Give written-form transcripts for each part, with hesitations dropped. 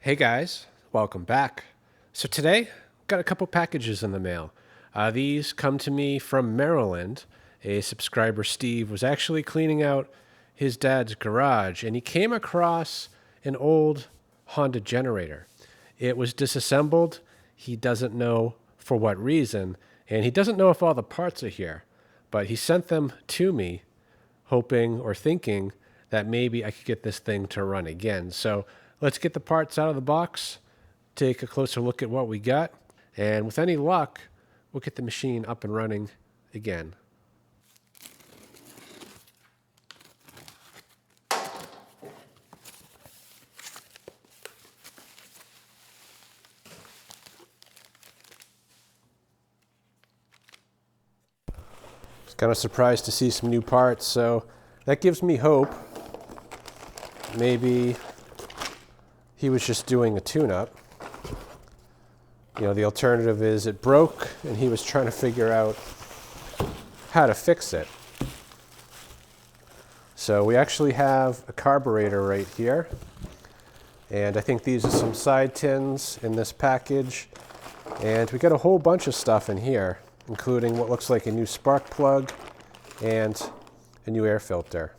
Hey guys, welcome back. So today, got a couple packages in the mail. These come to me from Maryland. A subscriber, Steve, was actually cleaning out his dad's garage and he came across an old Honda generator. It was disassembled. He doesn't know for what reason, and he doesn't know if all the parts are here, but he sent them to me hoping or thinking that maybe I could get this thing to run again. So let's get the parts out of the box, take a closer look at what we got, and with any luck, we'll get the machine up and running again. Kind of surprised to see some new parts, so that gives me hope. Maybe he was just doing a tune-up. You know, the alternative is it broke and he was trying to figure out how to fix it. So we actually have a carburetor right here, and I think these are some side tins in this package, and we got a whole bunch of stuff in here, including what looks like a new spark plug and a new air filter.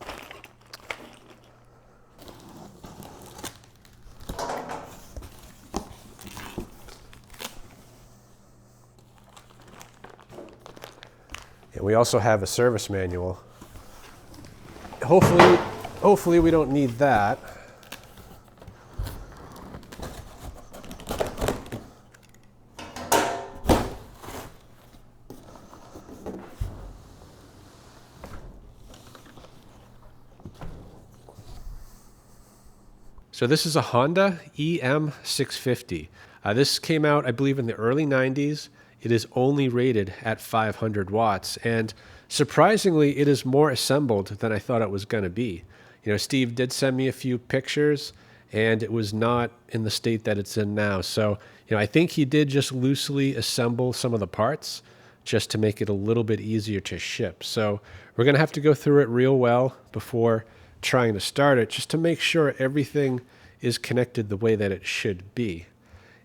And we also have a service manual. Hopefully we don't need that. So this is a Honda EM650. This came out, I believe, in the early 90s. It is only rated at 500 watts, and surprisingly, it is more assembled than I thought it was going to be. You know, Steve did send me a few pictures, and it was not in the state that it's in now. So, you know, I think he did just loosely assemble some of the parts just to make it a little bit easier to ship. So we're going to have to go through it real well before trying to start it, just to make sure everything is connected the way that it should be.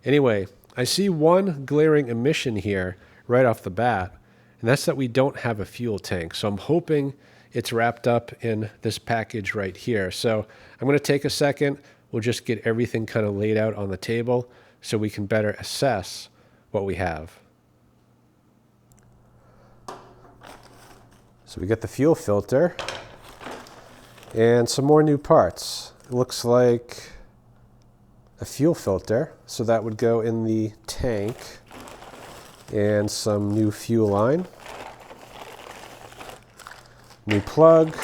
Anyway, I see one glaring omission here right off the bat, and that's that we don't have a fuel tank. So I'm hoping it's wrapped up in this package right here. So I'm going to take a second. We'll just get everything kind of laid out on the table so we can better assess what we have. So we got the fuel filter and some more new parts. It looks like a fuel filter, so that would go in the tank, and some new fuel line, new plug,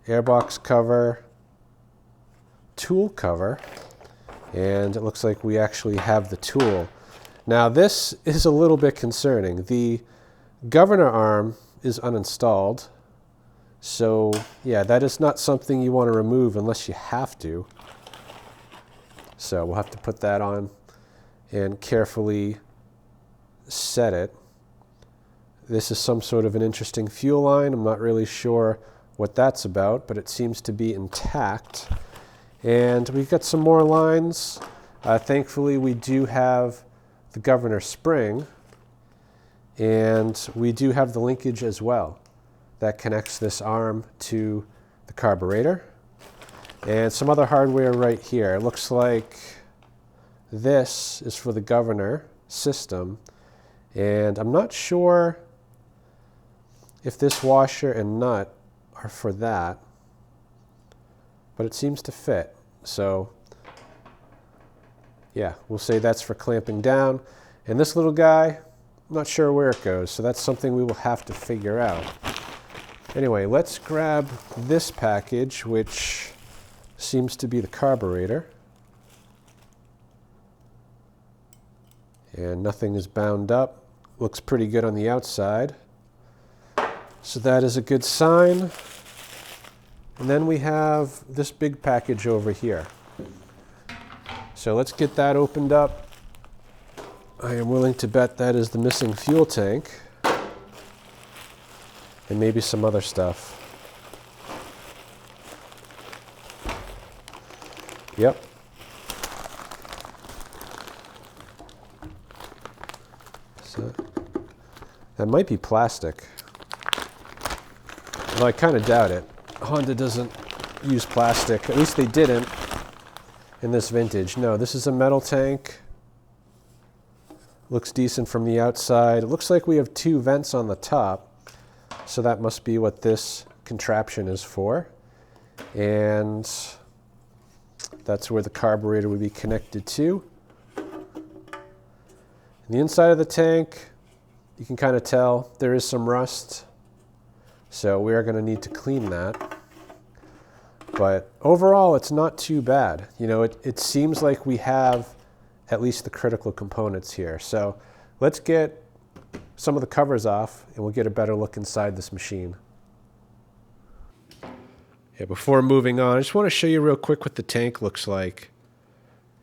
airbox cover, tool cover, and it looks like we actually have the tool. Now this is a little bit concerning. The governor arm is uninstalled, so yeah, that is not something you want to remove unless you have to. So we'll have to put that on and carefully set it. This is some sort of an interesting fuel line. I'm not really sure what that's about, but it seems to be intact. And we've got some more lines. Thankfully, we do have the governor spring, and we do have the linkage as well that connects this arm to the carburetor. And some other hardware right here. It looks like this is for the governor system, and I'm not sure if this washer and nut are for that, but it seems to fit. So yeah, we'll say that's for clamping down. And this little guy, I'm not sure where it goes, so that's something we will have to figure out. Anyway, let's grab this package, which seems to be the carburetor. And nothing is bound up. Looks pretty good on the outside. So that is a good sign. And then we have this big package over here. So let's get that opened up. I am willing to bet that is the missing fuel tank. And maybe some other stuff. Yep. So that might be plastic. Although I kind of doubt it. Honda doesn't use plastic. At least they didn't in this vintage. No, this is a metal tank. Looks decent from the outside. It looks like we have 2 vents on the top. So that must be what this contraption is for. And that's where the carburetor would be connected to. The inside of the tank, you can kind of tell there is some rust. So we are going to need to clean that. But overall, it's not too bad. You know, it seems like we have at least the critical components here. So let's get some of the covers off and we'll get a better look inside this machine. Yeah, before moving on, I just want to show you real quick what the tank looks like.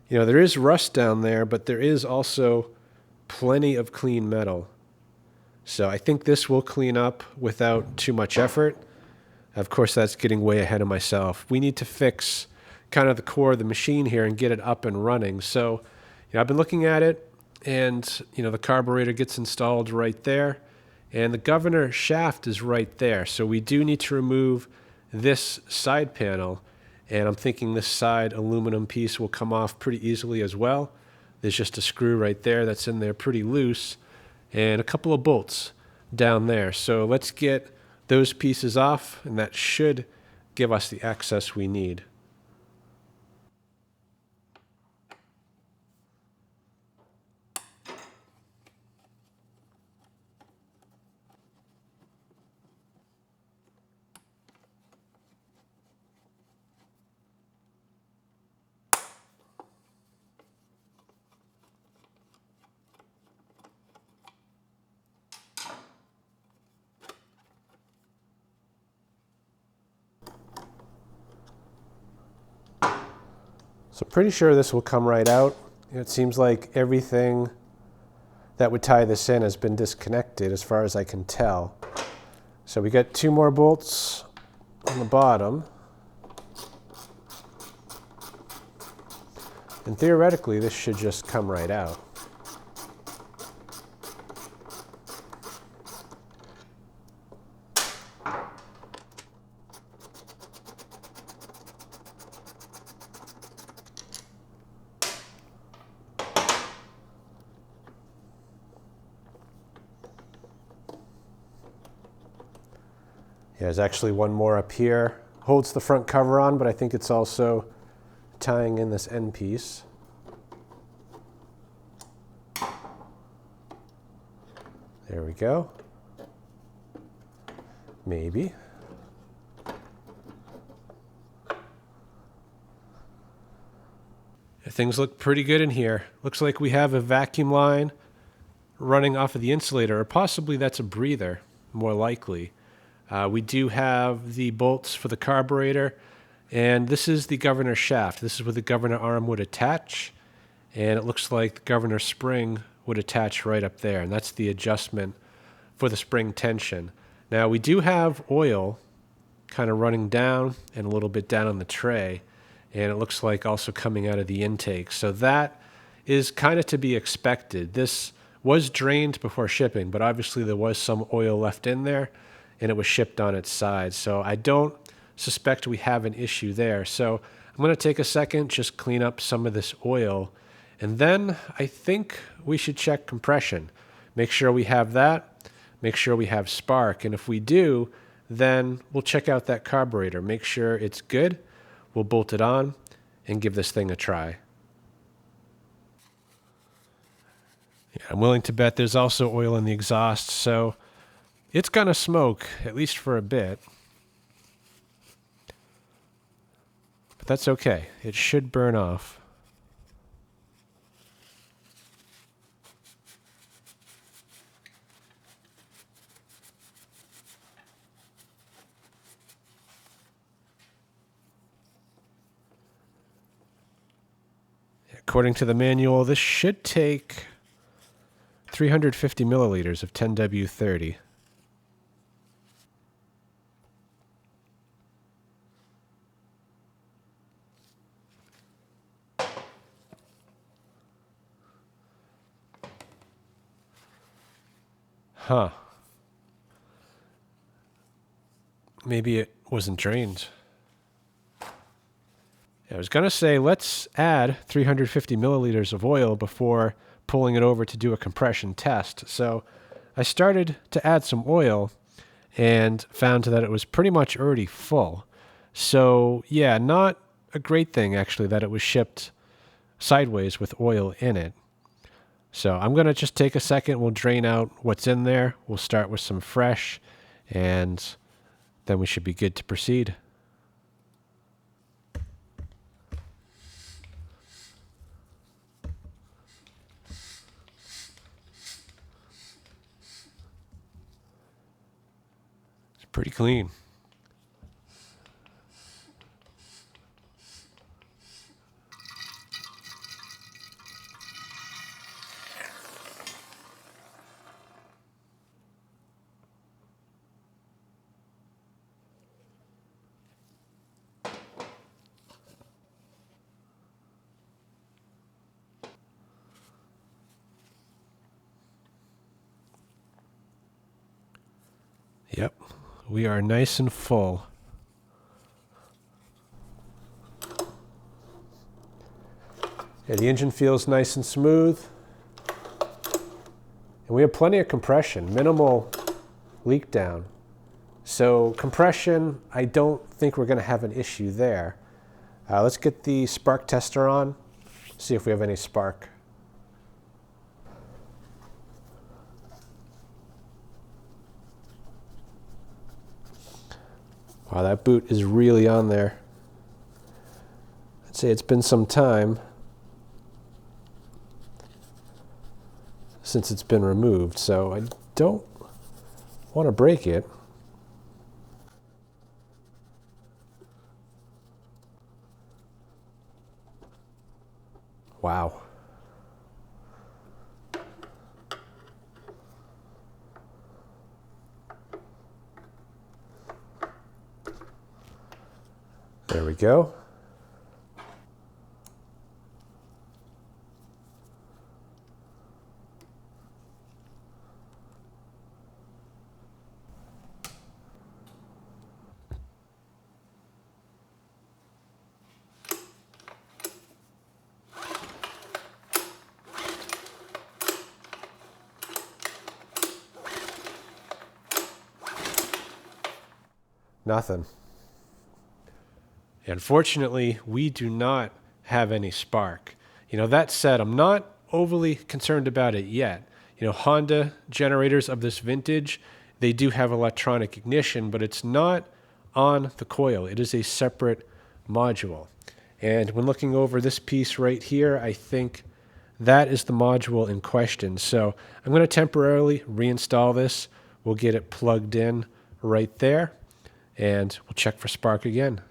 You know, there is rust down there, but there is also plenty of clean metal. So I think this will clean up without too much effort. Of course, that's getting way ahead of myself. We need to fix kind of the core of the machine here and get it up and running. So, you know, I've been looking at it, and you know, the carburetor gets installed right there, and the governor shaft is right there. So we do need to remove this side panel, and I'm thinking this side aluminum piece will come off pretty easily as well. There's just a screw right there that's in there pretty loose, and a couple of bolts down there. So let's get those pieces off, and that should give us the access we need. So pretty sure this will come right out. It seems like everything that would tie this in has been disconnected as far as I can tell. So we got 2 more bolts on the bottom. And theoretically, this should just come right out. Yeah, there's actually one more up here. Holds the front cover on, but I think it's also tying in this end piece. There we go. Maybe. Things look pretty good in here. Looks like we have a vacuum line running off of the insulator, or possibly that's a breather, more likely. We do have the bolts for the carburetor, and this is the governor shaft. This is where the governor arm would attach, and it looks like the governor spring would attach right up there, and that's the adjustment for the spring tension. Now we do have oil kind of running down and a little bit down on the tray, and it looks like also coming out of the intake. So that is kind of to be expected. This was drained before shipping, but obviously there was some oil left in there, and it was shipped on its side. So I don't suspect we have an issue there. So I'm going to take a second, just clean up some of this oil, and then I think we should check compression. Make sure we have that, make sure we have spark, and if we do, then we'll check out that carburetor, make sure it's good, we'll bolt it on, and give this thing a try. Yeah, I'm willing to bet there's also oil in the exhaust, so it's gonna smoke, at least for a bit. But that's okay. It should burn off. According to the manual, this should take 350 milliliters of 10W30. Huh. Maybe it wasn't drained. I was going to say, let's add 350 milliliters of oil before pulling it over to do a compression test. So I started to add some oil and found that it was pretty much already full. So yeah, not a great thing actually that it was shipped sideways with oil in it. So I'm going to just take a second. We'll drain out what's in there. We'll start with some fresh, and then we should be good to proceed. It's pretty clean. Yep, we are nice and full. Yeah, the engine feels nice and smooth. And we have plenty of compression, minimal leak down. So compression, I don't think we're going to have an issue there. Let's get the spark tester on, see if we have any spark. Wow, that boot is really on there. I'd say it's been some time since it's been removed, so I don't want to break it. Wow. There we go. Nothing. Unfortunately, we do not have any spark. That said, I'm not overly concerned about it yet. Honda generators of this vintage, they do have electronic ignition, but it's not on the coil. It is a separate module. And when looking over this piece right here, I think that is the module in question. So I'm going to temporarily reinstall this. We'll get it plugged in right there, and we'll check for spark again.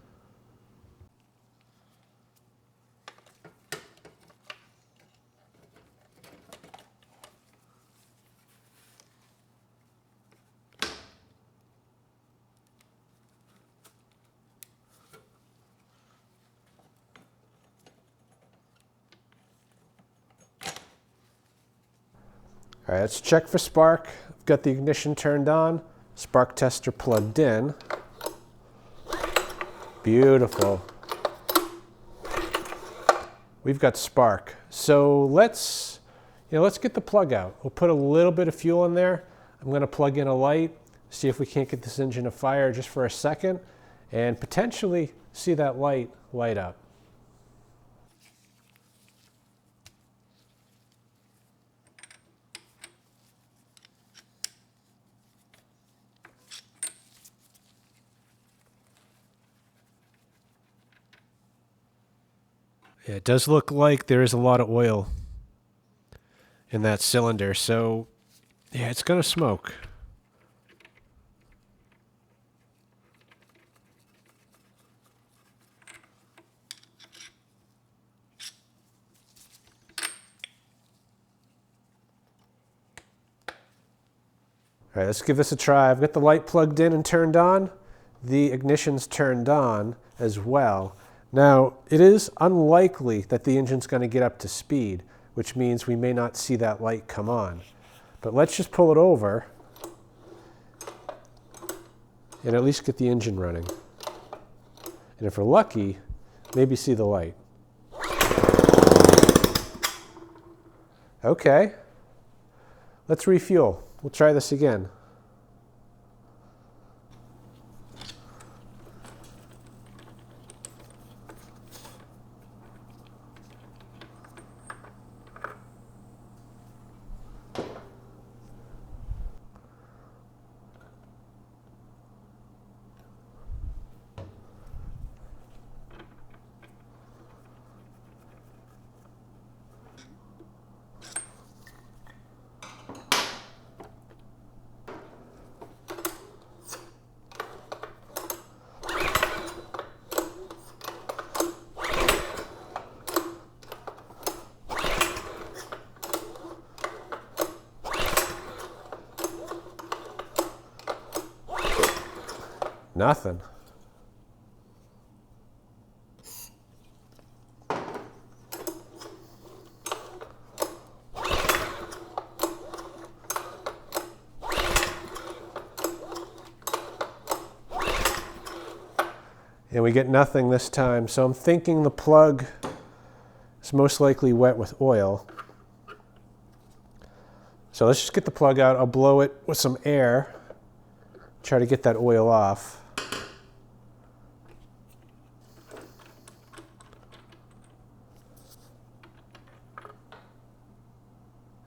All right, let's check for spark. I've got the ignition turned on, spark tester plugged in. Beautiful. We've got spark. So let's get the plug out. We'll put a little bit of fuel in there. I'm going to plug in a light, see if we can't get this engine afire just for a second, and potentially see that light light up. Yeah, it does look like there is a lot of oil in that cylinder, so yeah, it's going to smoke. All right, let's give this a try. I've got the light plugged in and turned on. The ignition's turned on as well. Now, it is unlikely that the engine's going to get up to speed, which means we may not see that light come on. But let's just pull it over and at least get the engine running. And if we're lucky, maybe see the light. Okay, let's refuel. We'll try this again. Nothing. And we get nothing this time, so I'm thinking the plug is most likely wet with oil. So let's just get the plug out. I'll blow it with some air, try to get that oil off.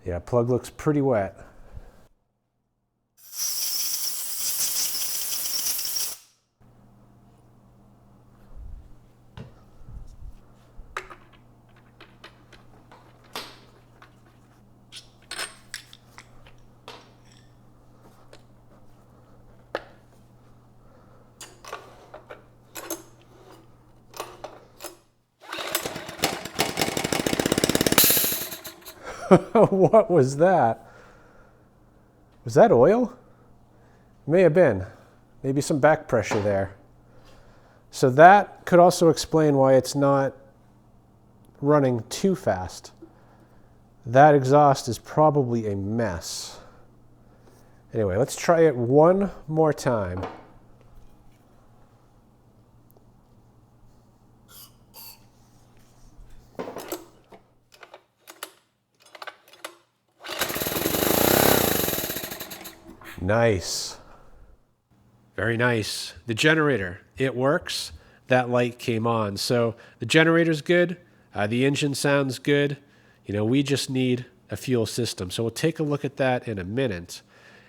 Yeah, plug looks pretty wet. What was that? Was that oil? May have been. Maybe some back pressure there. So that could also explain why it's not running too fast. That exhaust is probably a mess. Anyway, let's try it one more time. Nice. Very nice. The generator, it works. That light came on. So the generator's good. The engine sounds good. You know, we just need a fuel system. So we'll take a look at that in a minute.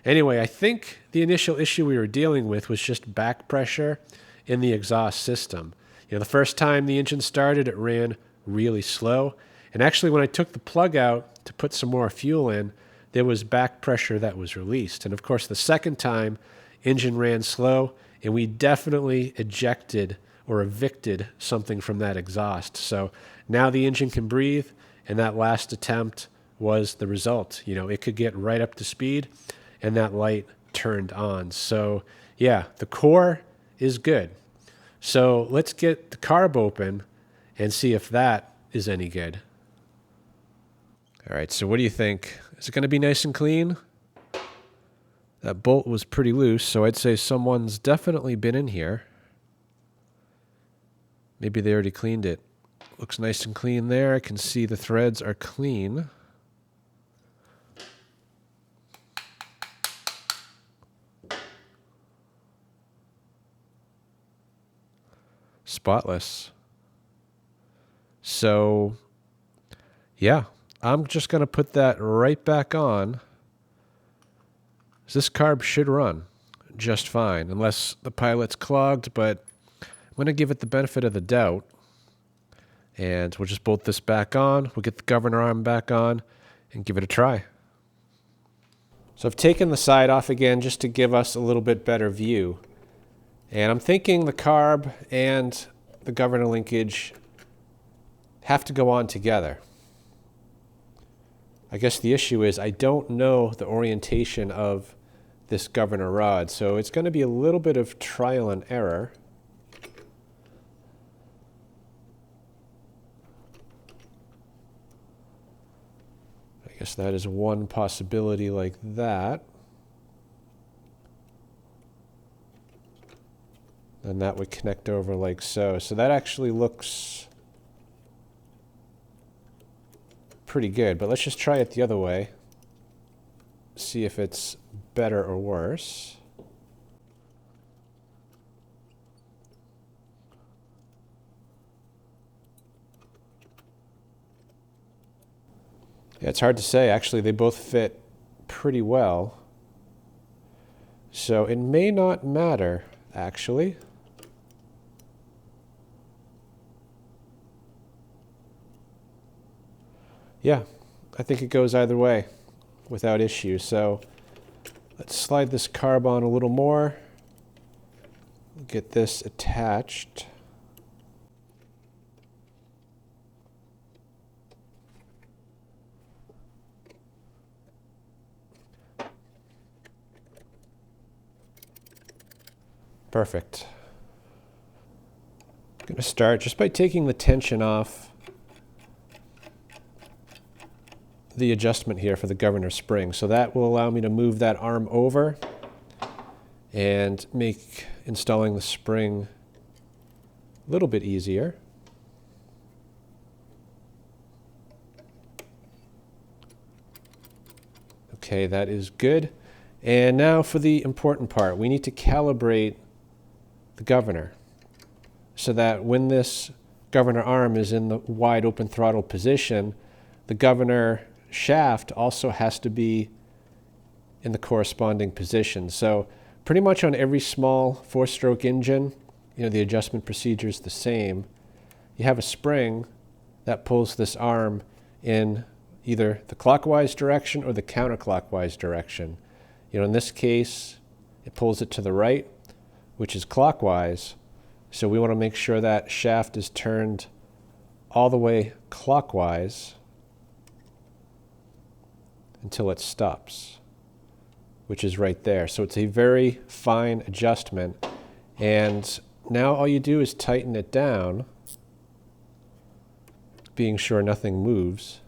Anyway, I think the initial issue we were dealing with was just back pressure in the exhaust system. You know, the first time the engine started, it ran really slow. And actually, when I took the plug out to put some more fuel in, there was back pressure that was released. And of course, the second time, engine ran slow, and we definitely ejected or evicted something from that exhaust. So now the engine can breathe, and that last attempt was the result. You know, it could get right up to speed, and that light turned on. So yeah, the core is good. So let's get the carb open and see if that is any good. All right, so what do you think? Is it going to be nice and clean? That bolt was pretty loose, so I'd say someone's definitely been in here. Maybe they already cleaned it. Looks nice and clean there. I can see the threads are clean. Spotless. So, yeah, I'm just going to put that right back on. This carb should run just fine, unless the pilot's clogged, but I'm going to give it the benefit of the doubt. And we'll just bolt this back on. We'll get the governor arm back on and give it a try. So I've taken the side off again just to give us a little bit better view. And I'm thinking the carb and the governor linkage have to go on together. I guess the issue is I don't know the orientation of this governor rod, so it's going to be a little bit of trial and error. I guess that is one possibility like that. And that would connect over like so. So that actually looks pretty good, but let's just try it the other way. See if it's better or worse. Yeah, it's hard to say. Actually, they both fit pretty well. So it may not matter, actually. Yeah, I think it goes either way without issue. So let's slide this carb on a little more. Get this attached. Perfect. I'm going to start just by taking the tension off the adjustment here for the governor spring. So that will allow me to move that arm over and make installing the spring a little bit easier. Okay, that is good. And now for the important part. We need to calibrate the governor so that when this governor arm is in the wide open throttle position, the governor shaft also has to be in the corresponding position. So pretty much on every small four-stroke engine, the adjustment procedure is the same. You have a spring that pulls this arm in either the clockwise direction or the counterclockwise direction. In this case, it pulls it to the right, which is clockwise. So we want to make sure that shaft is turned all the way clockwise until it stops, which is right there. So it's a very fine adjustment. And now all you do is tighten it down, being sure nothing moves.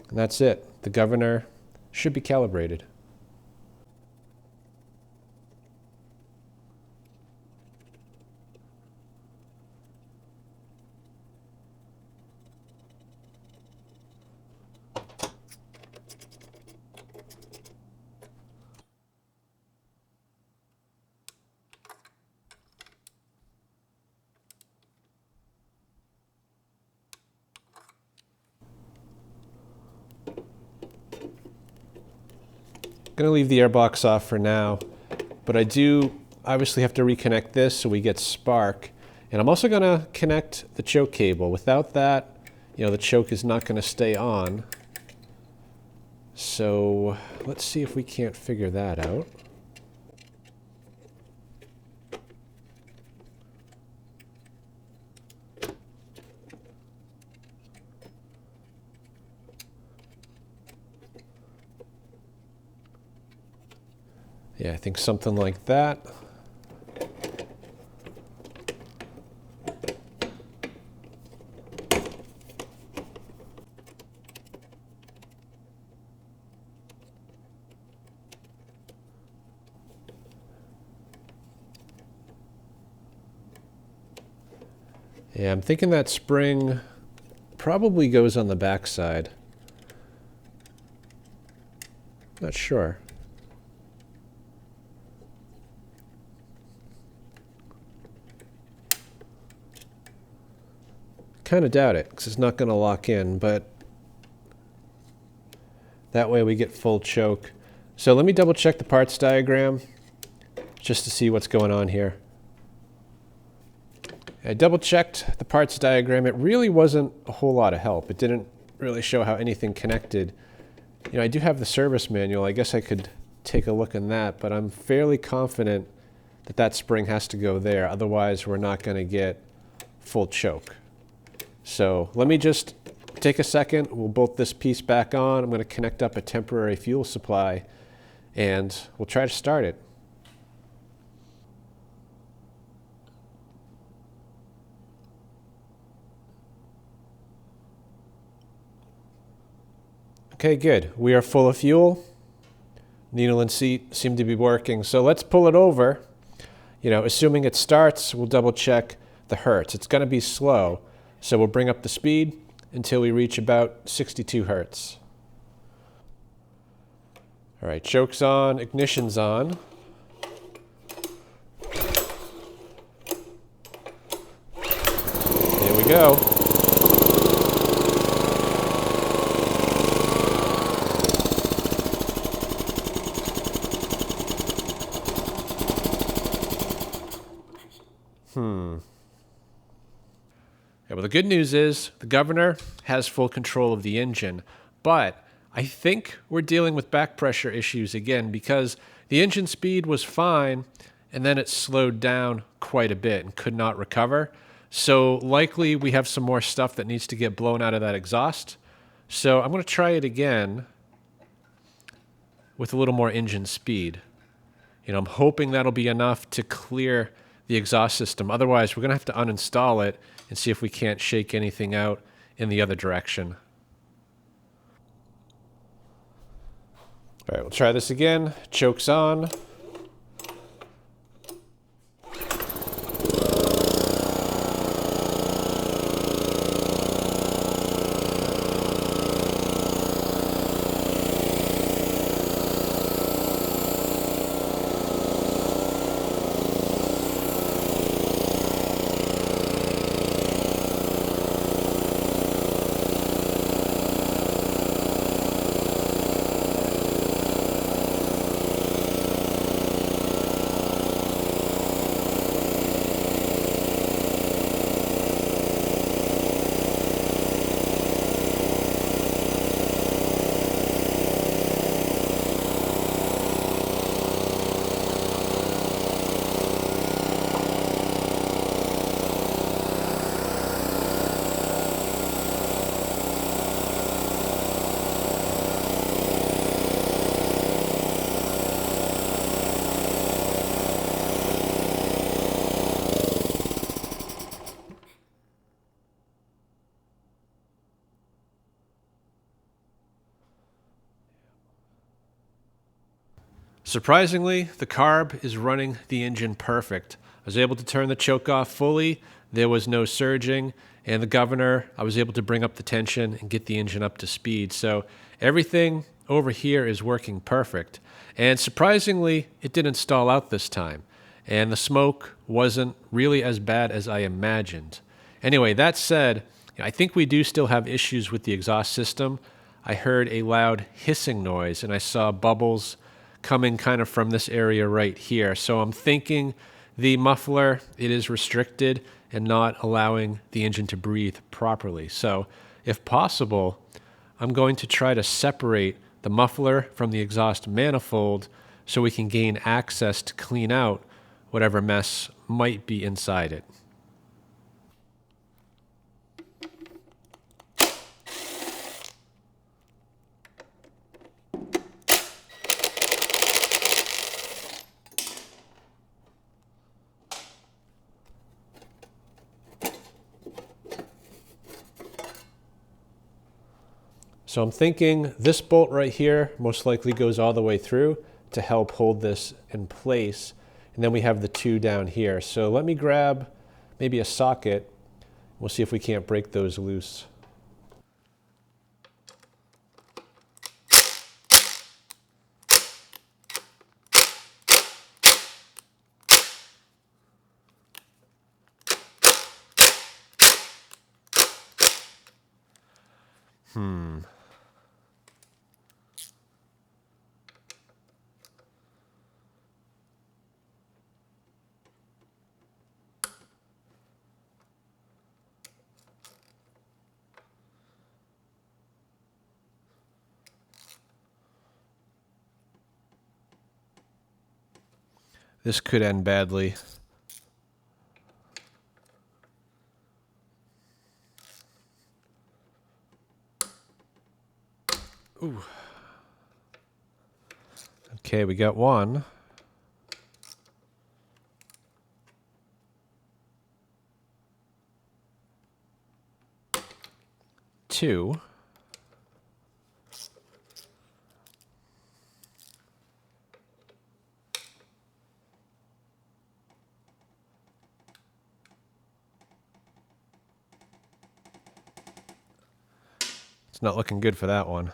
And that's it. The governor should be calibrated. I'm going to leave the airbox off for now, but I do obviously have to reconnect this so we get spark. And I'm also going to connect the choke cable. Without that, the choke is not going to stay on. So let's see if we can't figure that out. Yeah, I think something like that. Yeah, I'm thinking that spring probably goes on the back side. Not sure. Kind of doubt it because it's not going to lock in, but that way we get full choke. So let me double check the parts diagram just to see what's going on here. I double checked the parts diagram. It really wasn't a whole lot of help. It didn't really show how anything connected. I do have the service manual. I guess I could take a look in that, but I'm fairly confident that that spring has to go there. Otherwise, we're not going to get full choke. So let me just take a second. We'll bolt this piece back on. I'm going to connect up a temporary fuel supply, and we'll try to start it. Okay, good. We are full of fuel. Needle and seat seem to be working. So let's pull it over. You know, assuming it starts, we'll double check the Hertz. It's going to be slow, so we'll bring up the speed until we reach about 62 Hertz. All right, choke's on, ignition's on. There we go. Yeah, well, the good news is the governor has full control of the engine, but I think we're dealing with back pressure issues again because the engine speed was fine and then it slowed down quite a bit and could not recover. So likely we have some more stuff that needs to get blown out of that exhaust. So I'm going to try it again with a little more engine speed. You know, I'm hoping that'll be enough to clear the exhaust system. Otherwise, we're going to have to uninstall it and see if we can't shake anything out in the other direction. All right, we'll try this again. Choke's on. Surprisingly, the carb is running the engine perfect. I was able to turn the choke off fully, there was no surging, and the governor, I was able to bring up the tension and get the engine up to speed. So everything over here is working perfect. And surprisingly, it didn't stall out this time. And the smoke wasn't really as bad as I imagined. Anyway, that said, I think we do still have issues with the exhaust system. I heard a loud hissing noise and I saw bubbles coming kind of from this area right here. So I'm thinking the muffler, it is restricted and not allowing the engine to breathe properly. So if possible, I'm going to try to separate the muffler from the exhaust manifold so we can gain access to clean out whatever mess might be inside it. So I'm thinking this bolt right here most likely goes all the way through to help hold this in place. And then we have the two down here. So let me grab maybe a socket. We'll see if we can't break those loose. This could end badly. Ooh. Okay, we got one. Two. It's not looking good for that one.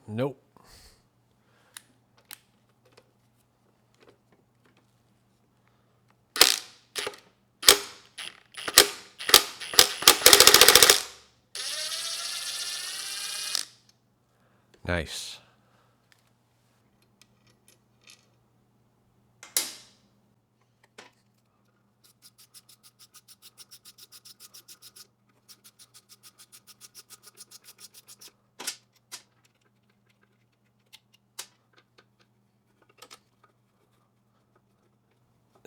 Nope. Nice.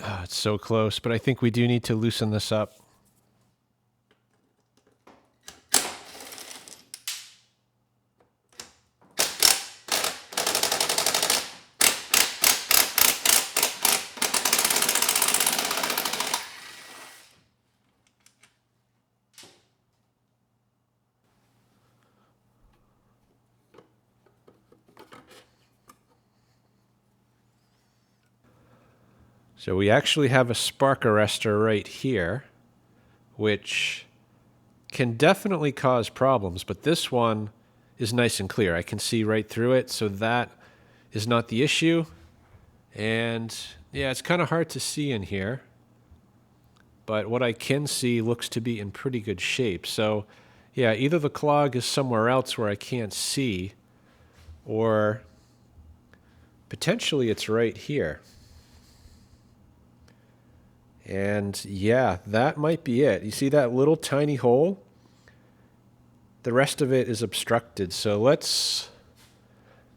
Oh, it's so close, but I think we do need to loosen this up. So we actually have a spark arrestor right here, which can definitely cause problems, but this one is nice and clear. I can see right through it, so that is not the issue. And yeah, it's kind of hard to see in here, but what I can see looks to be in pretty good shape. So yeah, either the clog is somewhere else where I can't see, or potentially it's right here. And yeah, that might be it. You see that little tiny hole? The rest of it is obstructed. So let's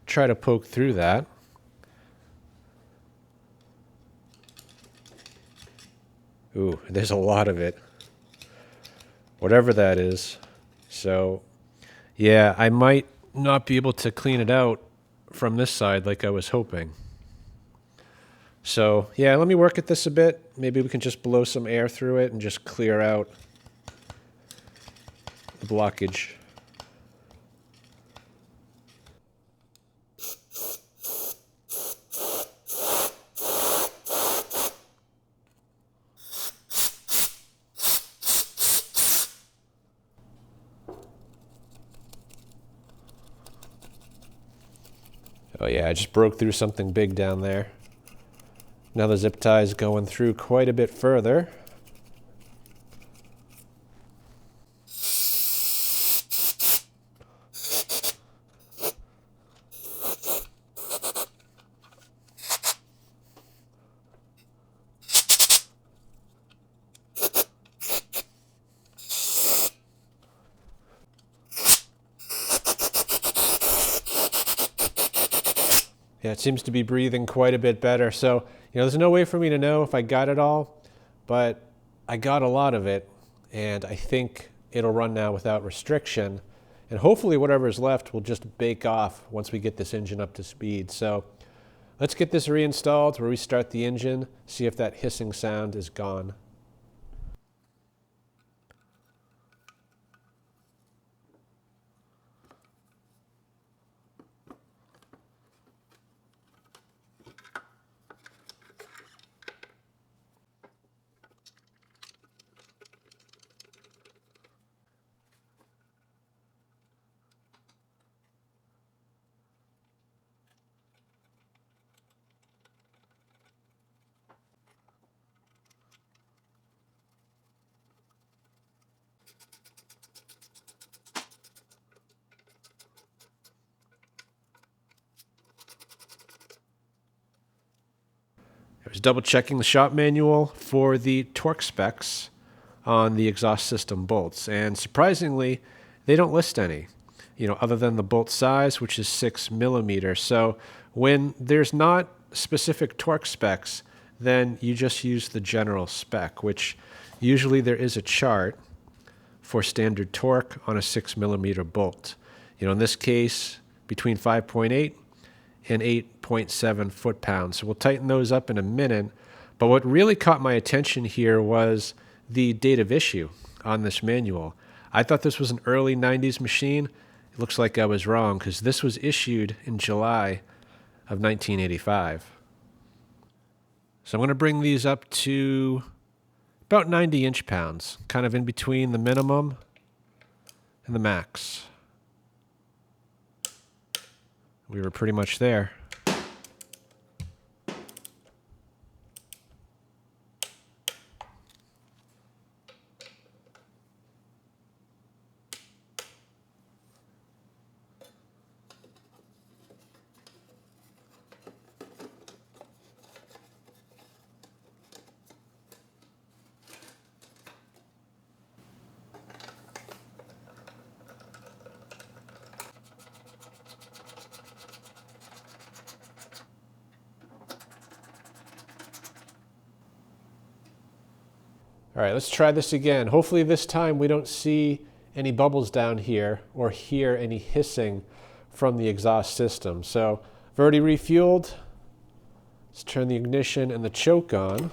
try to poke through that. Ooh, there's a lot of it. Whatever that is. So yeah, I might not be able to clean it out from this side like I was hoping. So yeah, let me work at this a bit. Maybe we can just blow some air through it and just clear out the blockage. Oh yeah, I just broke through something big down there. Now the zip tie is going through quite a bit further. Yeah, it seems to be breathing quite a bit better. So, there's no way for me to know if I got it all, but I got a lot of it, and I think it'll run now without restriction. And hopefully whatever's left will just bake off once we get this engine up to speed. So let's get this reinstalled, we'll restart the engine, see if that hissing sound is gone. I was double checking the shop manual for the torque specs on the exhaust system bolts, and surprisingly, they don't list any, other than the bolt size, which is 6 millimeters. So when there's not specific torque specs, then you just use the general spec, which usually there is a chart for standard torque on a 6mm bolt. In this case, between 5.8 and 8.7 foot-pounds. So we'll tighten those up in a minute. But what really caught my attention here was the date of issue on this manual. I thought this was an early 90s machine. It looks like I was wrong, because this was issued in July of 1985. So I'm going to bring these up to about 90 inch-pounds, kind of in between the minimum and the max. We were pretty much there. All right, let's try this again. Hopefully this time we don't see any bubbles down here or hear any hissing from the exhaust system. So I've already refueled. Let's turn the ignition and the choke on.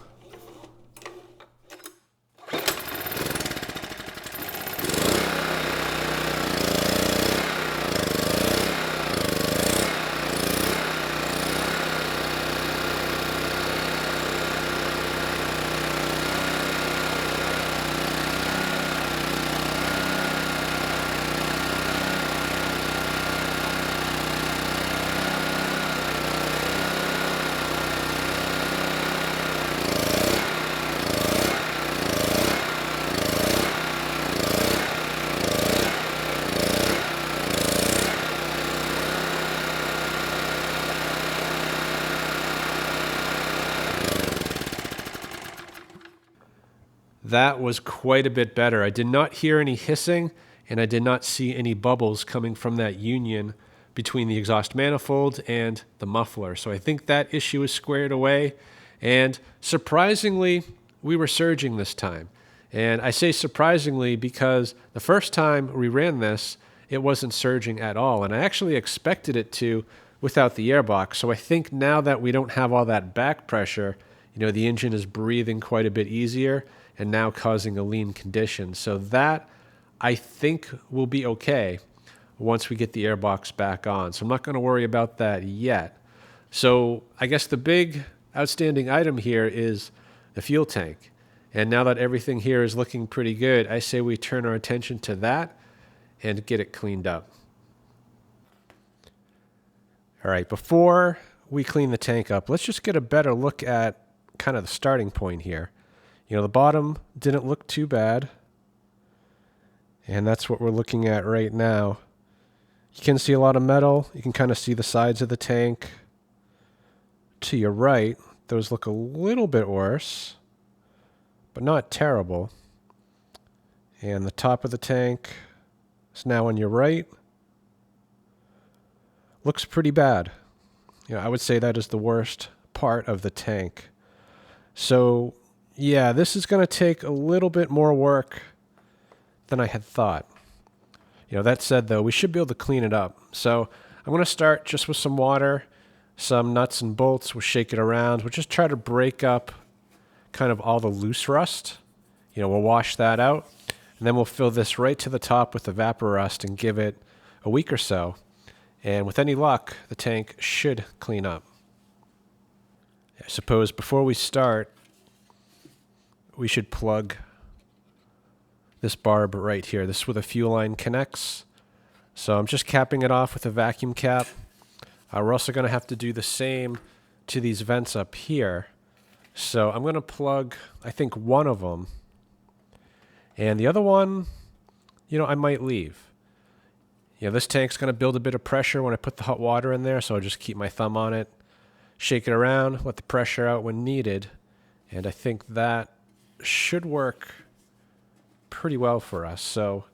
That was quite a bit better. I did not hear any hissing, and I did not see any bubbles coming from that union between the exhaust manifold and the muffler. So I think that issue is squared away. And surprisingly, we were surging this time. And I say surprisingly because the first time we ran this, it wasn't surging at all. And I actually expected it to without the airbox. So I think now that we don't have all that back pressure, the engine is breathing quite a bit easier and now causing a lean condition. So that, I think, will be okay once we get the airbox back on. So I'm not going to worry about that yet. So I guess the big outstanding item here is the fuel tank. And now that everything here is looking pretty good, I say we turn our attention to that and get it cleaned up. All right, before we clean the tank up, let's just get a better look at kind of the starting point here. The bottom didn't look too bad, and that's what we're looking at right now. You can see a lot of metal. You can kind of see the sides of the tank. To your right, those look a little bit worse, but not terrible. And the top of the tank is now on your right. Looks pretty bad. I would say that is the worst part of the tank. So yeah, this is going to take a little bit more work than I had thought. That said, though, we should be able to clean it up. So I'm going to start just with some water, some nuts and bolts. We'll shake it around. We'll just try to break up kind of all the loose rust. We'll wash that out. And then we'll fill this right to the top with the vapor rust and give it a week or so. And with any luck, the tank should clean up. I suppose before we start, we should plug this barb right here. This is where the fuel line connects. So I'm just capping it off with a vacuum cap. We're also going to have to do the same to these vents up here. So I'm going to plug, I think, one of them. And the other one, I might leave. This tank's going to build a bit of pressure when I put the hot water in there, so I'll just keep my thumb on it, shake it around, let the pressure out when needed, and I think that should work pretty well for us. So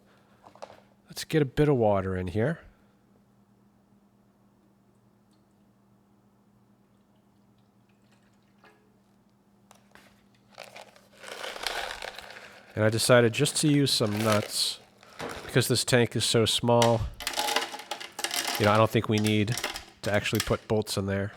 let's get a bit of water in here. And I decided just to use some nuts because this tank is so small. You know, I don't think we need to actually put bolts in there.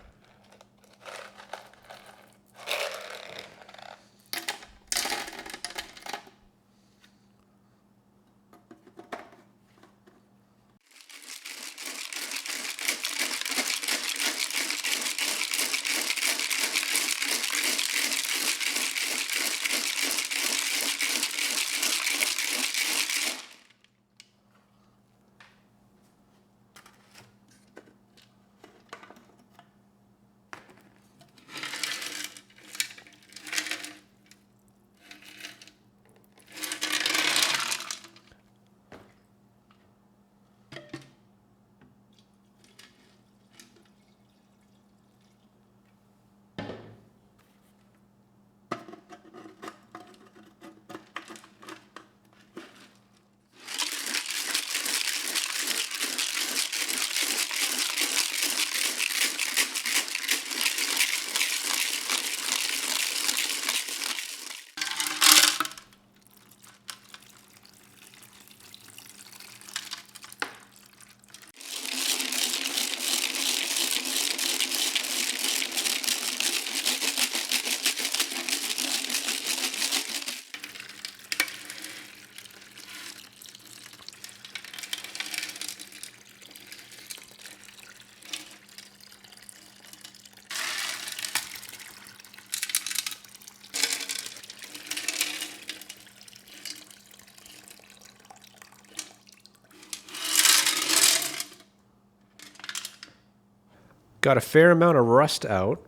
Got a fair amount of rust out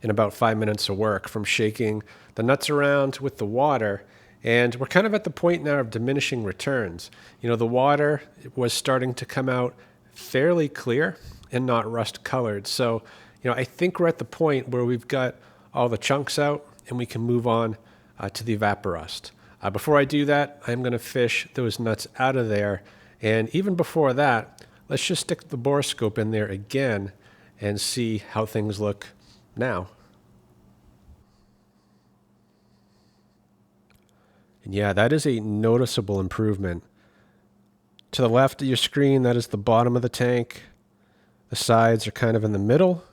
in about 5 minutes of work from shaking the nuts around with the water. And we're kind of at the point now of diminishing returns. You know, the water was starting to come out fairly clear and not rust colored. So, you know, I think we're at the point where we've got all the chunks out and we can move on to the evaporust. Before I do that, I'm going to fish those nuts out of there. And even before that, let's just stick the borescope in there again and see how things look now. And yeah, that is a noticeable improvement. To the left of your screen, that is the bottom of the tank. The sides are kind of in the middle.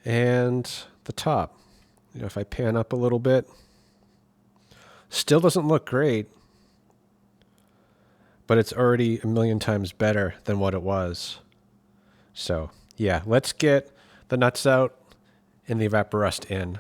And the top. You know, if I pan up a little bit, still doesn't look great, but it's already a million times better than what it was. So, yeah, let's get the nuts out and the evaporust in.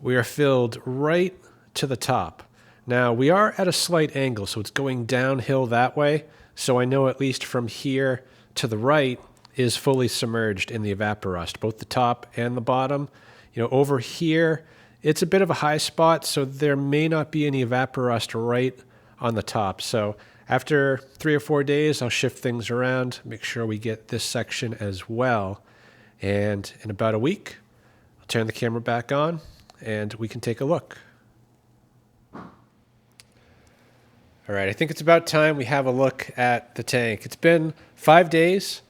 We are filled right to the top. Now, we are at a slight angle, so it's going downhill that way. So I know at least from here to the right is fully submerged in the evaporust, both the top and the bottom. You know, over here, it's a bit of a high spot, so there may not be any evaporust right on the top. So after 3 or 4 days, I'll shift things around, make sure we get this section as well. And in about a week, I'll turn the camera back on and we can take a look. All right, I think it's about time we have a look at the tank. It's been 5 days,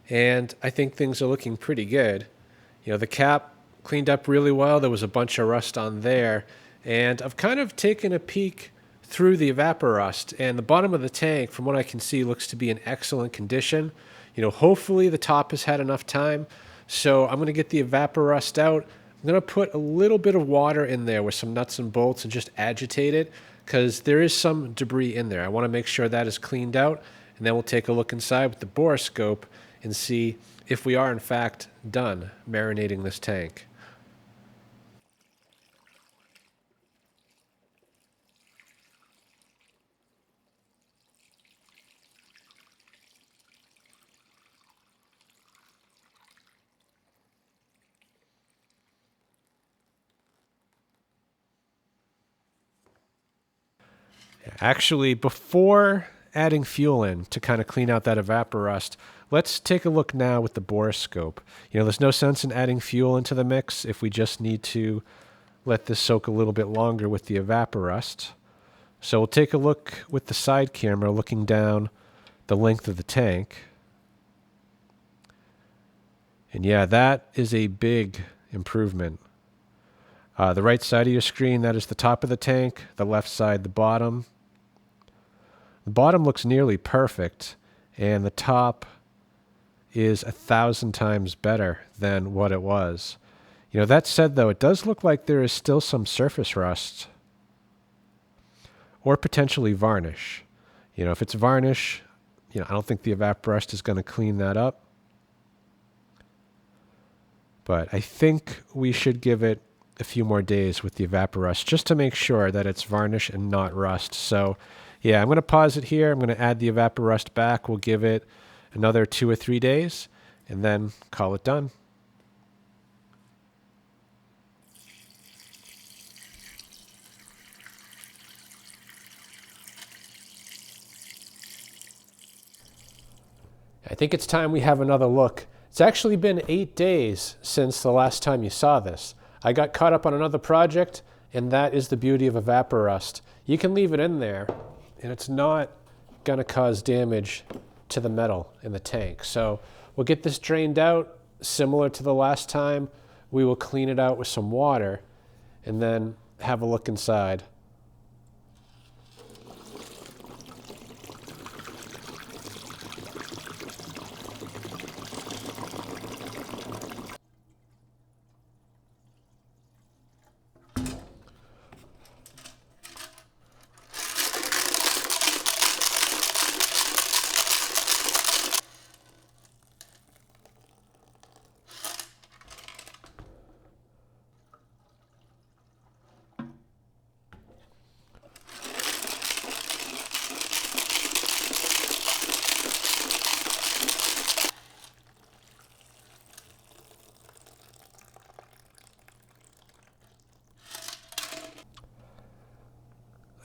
and I think things are looking pretty good. You know, the cap cleaned up really well. There was a bunch of rust on there, and I've kind of taken a peek through the evaporust, and the bottom of the tank, from what I can see, looks to be in excellent condition. You know, hopefully the top has had enough time, so I'm going to get the evaporust out. I'm going to put a little bit of water in there with some nuts and bolts and just agitate it because there is some debris in there. I want to make sure that is cleaned out, and then we'll take a look inside with the borescope and see if we are in fact done marinating this tank. Actually, before adding fuel in to kind of clean out that evaporust, let's take a look now with the borescope. There's no sense in adding fuel into the mix if we just need to let this soak a little bit longer with the evaporust. So we'll take a look with the side camera looking down the length of the tank. And yeah, that is a big improvement. The right side of your screen, that is the top of the tank. The left side, the bottom. The bottom looks nearly perfect, and the top is 1,000 times better than what it was. That said, though, it does look like there is still some surface rust or potentially varnish. If it's varnish, I don't think the evaporust is going to clean that up. But I think we should give it a few more days with the evaporust just to make sure that it's varnish and not rust. So yeah, I'm going to pause it here. I'm going to add the evaporust back. We'll give it another 2 or 3 days and then call it done. I think it's time we have another look. It's actually been 8 days since the last time you saw this. I got caught up on another project, and that is the beauty of evaporust. You can leave it in there, and it's not going to cause damage to the metal in the tank. So we'll get this drained out, similar to the last time. We will clean it out with some water, and then have a look inside.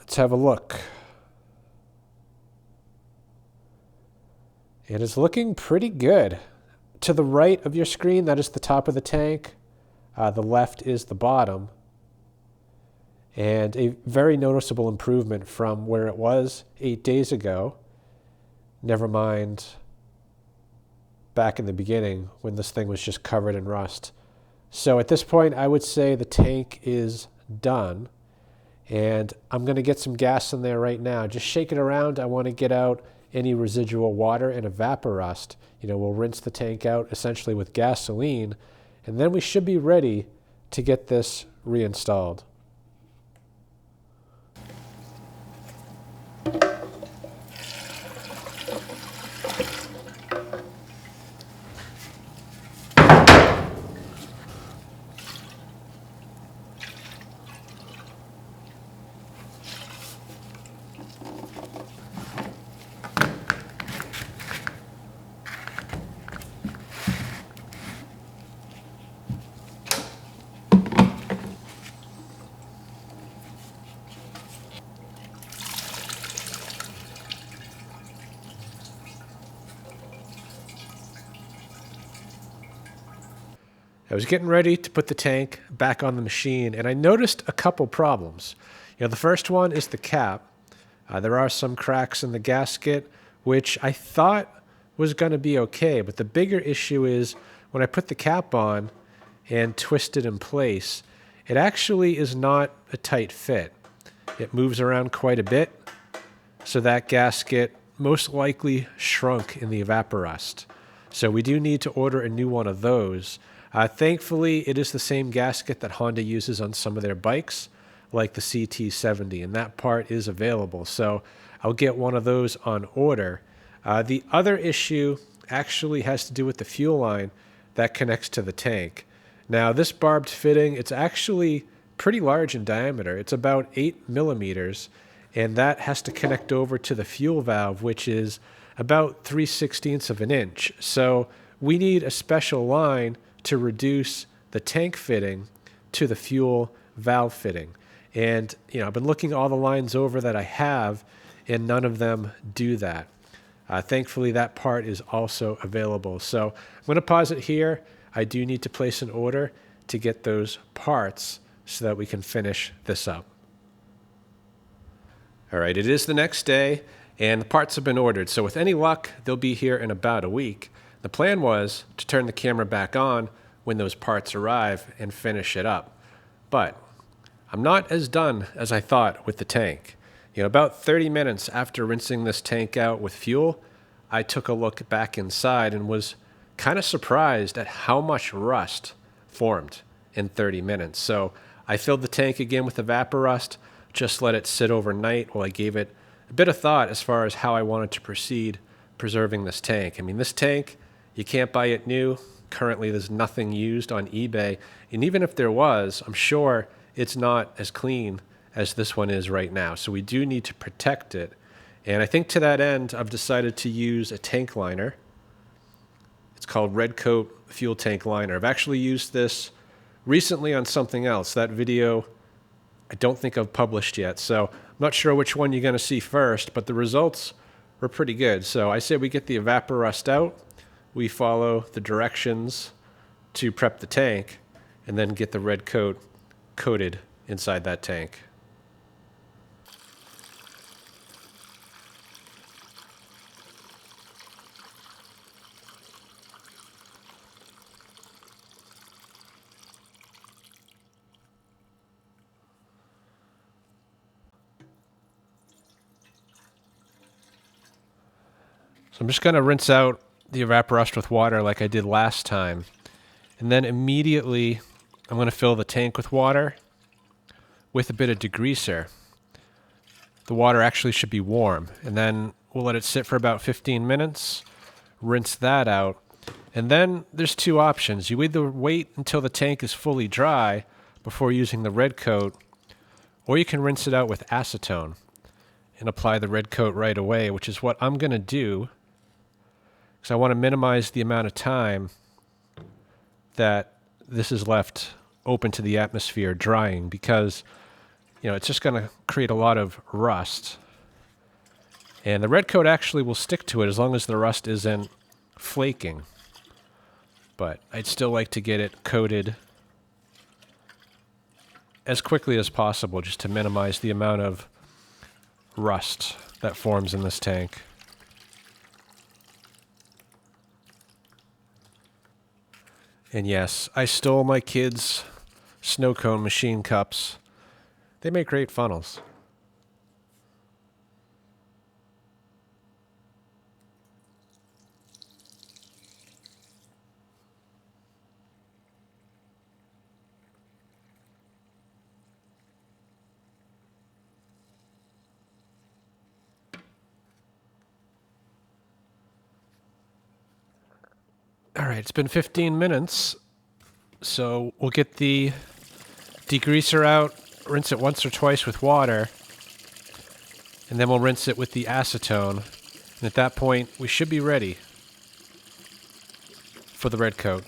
Let's have a look. It is looking pretty good. To the right of your screen, that is the top of the tank. The left is the bottom. And a very noticeable improvement from where it was 8 days ago. Never mind back in the beginning when this thing was just covered in rust. So at this point, I would say the tank is done. And I'm going to get some gas in there right now. Just shake it around. I want to get out any residual water and evaporust. We'll rinse the tank out essentially with gasoline, and then we should be ready to get this reinstalled. I was getting ready to put the tank back on the machine, and I noticed a couple problems. The first one is the cap. There are some cracks in the gasket, which I thought was going to be okay, but the bigger issue is when I put the cap on and twist it in place, it actually is not a tight fit. It moves around quite a bit, so that gasket most likely shrunk in the evaporust. So we do need to order a new one of those. Thankfully, it is the same gasket that Honda uses on some of their bikes, like the CT70, and that part is available. So I'll get one of those on order. The other issue actually has to do with the fuel line that connects to the tank. Now, this barbed fitting, it's actually pretty large in diameter. It's about 8 millimeters, and that has to connect over to the fuel valve, which is about 3/16 of an inch. So we need a special line to reduce the tank fitting to the fuel valve fitting. And I've been looking all the lines over that I have, and none of them do that. Thankfully, that part is also available. So I'm going to pause it here. I do need to place an order to get those parts so that we can finish this up. All right, it is the next day, and the parts have been ordered. So with any luck, they'll be here in about a week. The plan was to turn the camera back on when those parts arrive and finish it up. But I'm not as done as I thought with the tank. About 30 minutes after rinsing this tank out with fuel, I took a look back inside and was kind of surprised at how much rust formed in 30 minutes. So I filled the tank again with evaporust, just let it sit overnight while I gave it a bit of thought as far as how I wanted to proceed preserving this tank. I mean, this tank, you can't buy it new. Currently, there's nothing used on eBay. And even if there was, I'm sure it's not as clean as this one is right now. So we do need to protect it. And I think to that end, I've decided to use a tank liner. It's called Red Coat Fuel Tank Liner. I've actually used this recently on something else. That video, I don't think I've published yet. So I'm not sure which one you're going to see first, but the results were pretty good. So I say we get the evaporust out, we follow the directions to prep the tank, and then get the red coat coated inside that tank. So I'm just going to rinse out the evaporust with water like I did last time. And then immediately I'm going to fill the tank with water with a bit of degreaser. The water actually should be warm. And then we'll let it sit for about 15 minutes, rinse that out. And then there's two options. You either wait until the tank is fully dry before using the red coat, or you can rinse it out with acetone and apply the red coat right away, which is what I'm going to do, because I want to minimize the amount of time that this is left open to the atmosphere drying, because it's just going to create a lot of rust. And the red coat actually will stick to it as long as the rust isn't flaking. But I'd still like to get it coated as quickly as possible just to minimize the amount of rust that forms in this tank. And yes, I stole my kids' snow cone machine cups. They make great funnels. All right, it's been 15 minutes, so we'll get the degreaser out, rinse it once or twice with water, and then we'll rinse it with the acetone. And at that point, we should be ready for the red coat.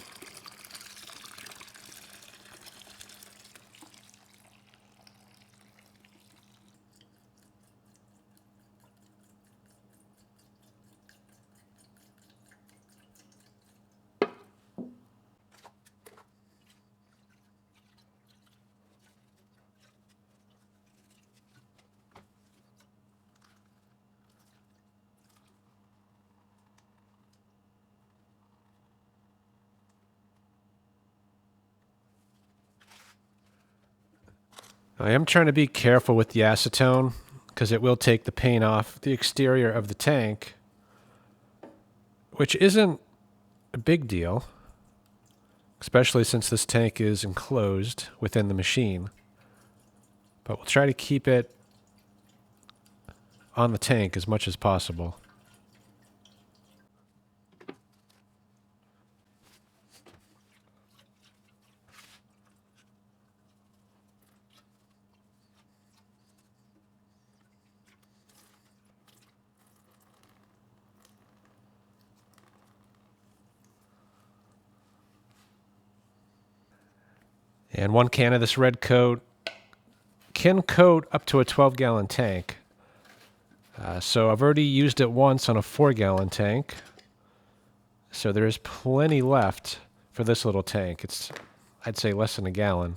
I am trying to be careful with the acetone because it will take the paint off the exterior of the tank, which isn't a big deal, especially since this tank is enclosed within the machine. But we'll try to keep it on the tank as much as possible. And 1 can of this red coat can coat up to a 12-gallon tank. So I've already used it once on a 4-gallon tank. So there's plenty left for this little tank. It's, I'd say, less than a gallon.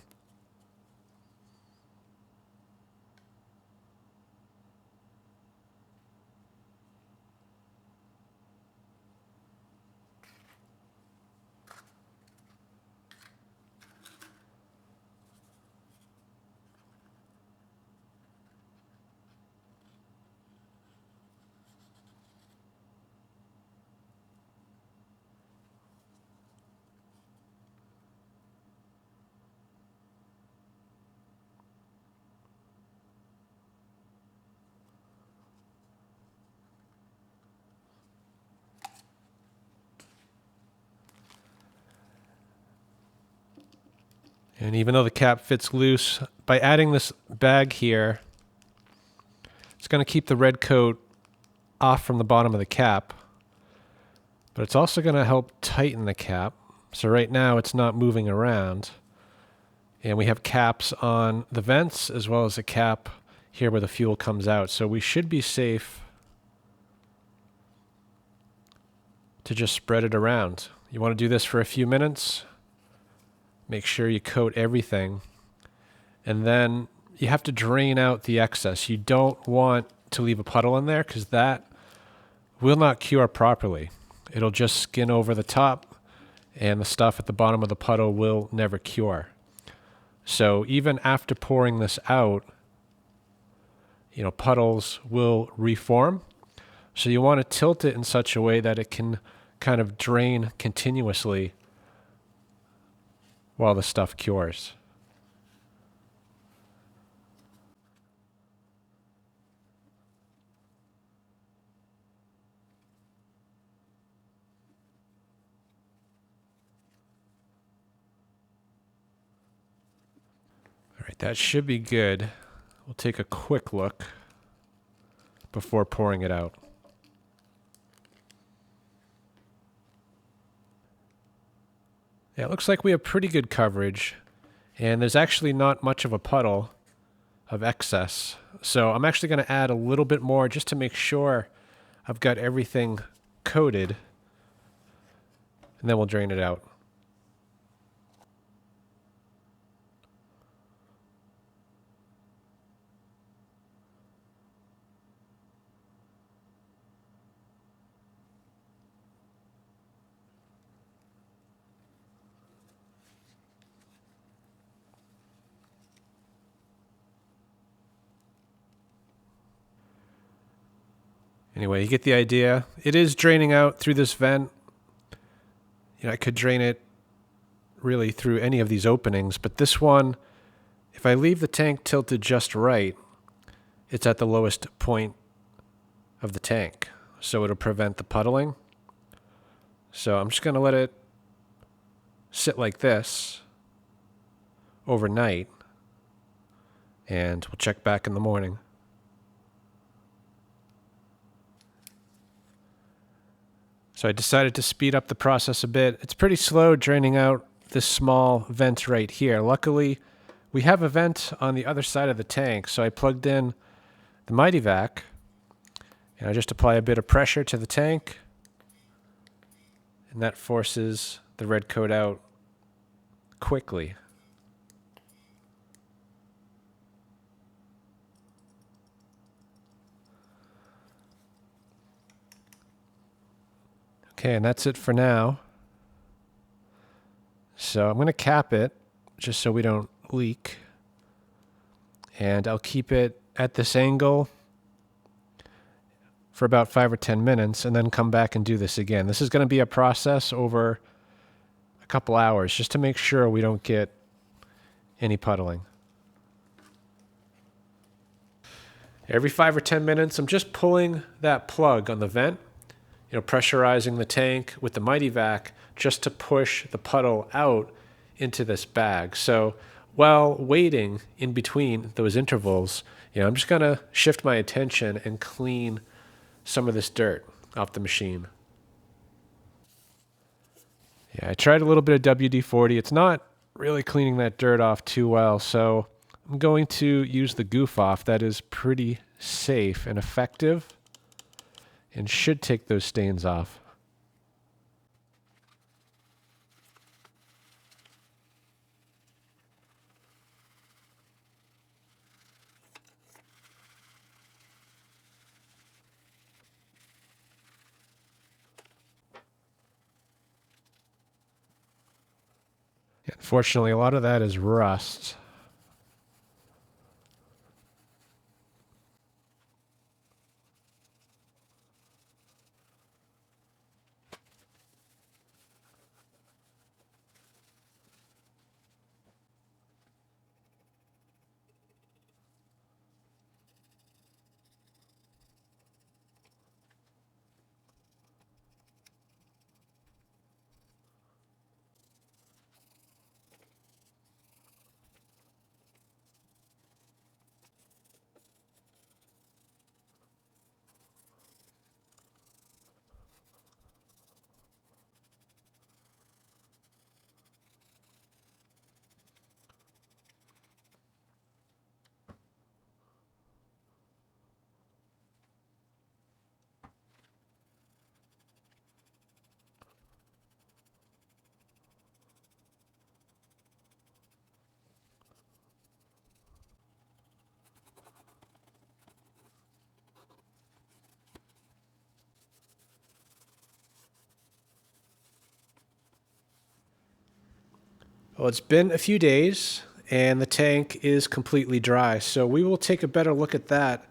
And even though the cap fits loose, by adding this bag here, it's going to keep the red coat off from the bottom of the cap, but it's also going to help tighten the cap. So right now it's not moving around. And we have caps on the vents as well as a cap here where the fuel comes out. So we should be safe to just spread it around. You want to do this for a few minutes. Make sure you coat everything. And then you have to drain out the excess. You don't want to leave a puddle in there because that will not cure properly. It'll just skin over the top and the stuff at the bottom of the puddle will never cure. So even after pouring this out, you know, puddles will reform. So you want to tilt it in such a way that it can kind of drain continuously while the stuff cures. All right, that should be good. We'll take a quick look before pouring it out. Yeah, it looks like we have pretty good coverage, and there's actually not much of a puddle of excess. So I'm actually going to add a little bit more just to make sure I've got everything coated, and then we'll drain it out. Anyway, you get the idea. It is draining out through this vent. You know, I could drain it really through any of these openings, but this one, if I leave the tank tilted just right, it's at the lowest point of the tank. So it'll prevent the puddling. So I'm just going to let it sit like this overnight, and we'll check back in the morning. So I decided to speed up the process a bit. It's pretty slow draining out this small vent right here. Luckily, we have a vent on the other side of the tank, so I plugged in the Mighty Vac, and I just apply a bit of pressure to the tank, and that forces the red coat out quickly. Okay, and that's it for now. So I'm going to cap it just so we don't leak. And I'll keep it at this angle for about 5 or 10 minutes and then come back and do this again. This is going to be a process over a couple hours just to make sure we don't get any puddling. Every 5 or 10 minutes, I'm just pulling that plug on the vent, you know, pressurizing the tank with the Mighty Vac just to push the puddle out into this bag. So while waiting in between those intervals, you know, I'm just going to shift my attention and clean some of this dirt off the machine. Yeah, I tried a little bit of WD-40. It's not really cleaning that dirt off too well, so I'm going to use the goof off. That is pretty safe and effective and should take those stains off. Unfortunately, a lot of that is rust. Well, it's been a few days and the tank is completely dry, so we will take a better look at that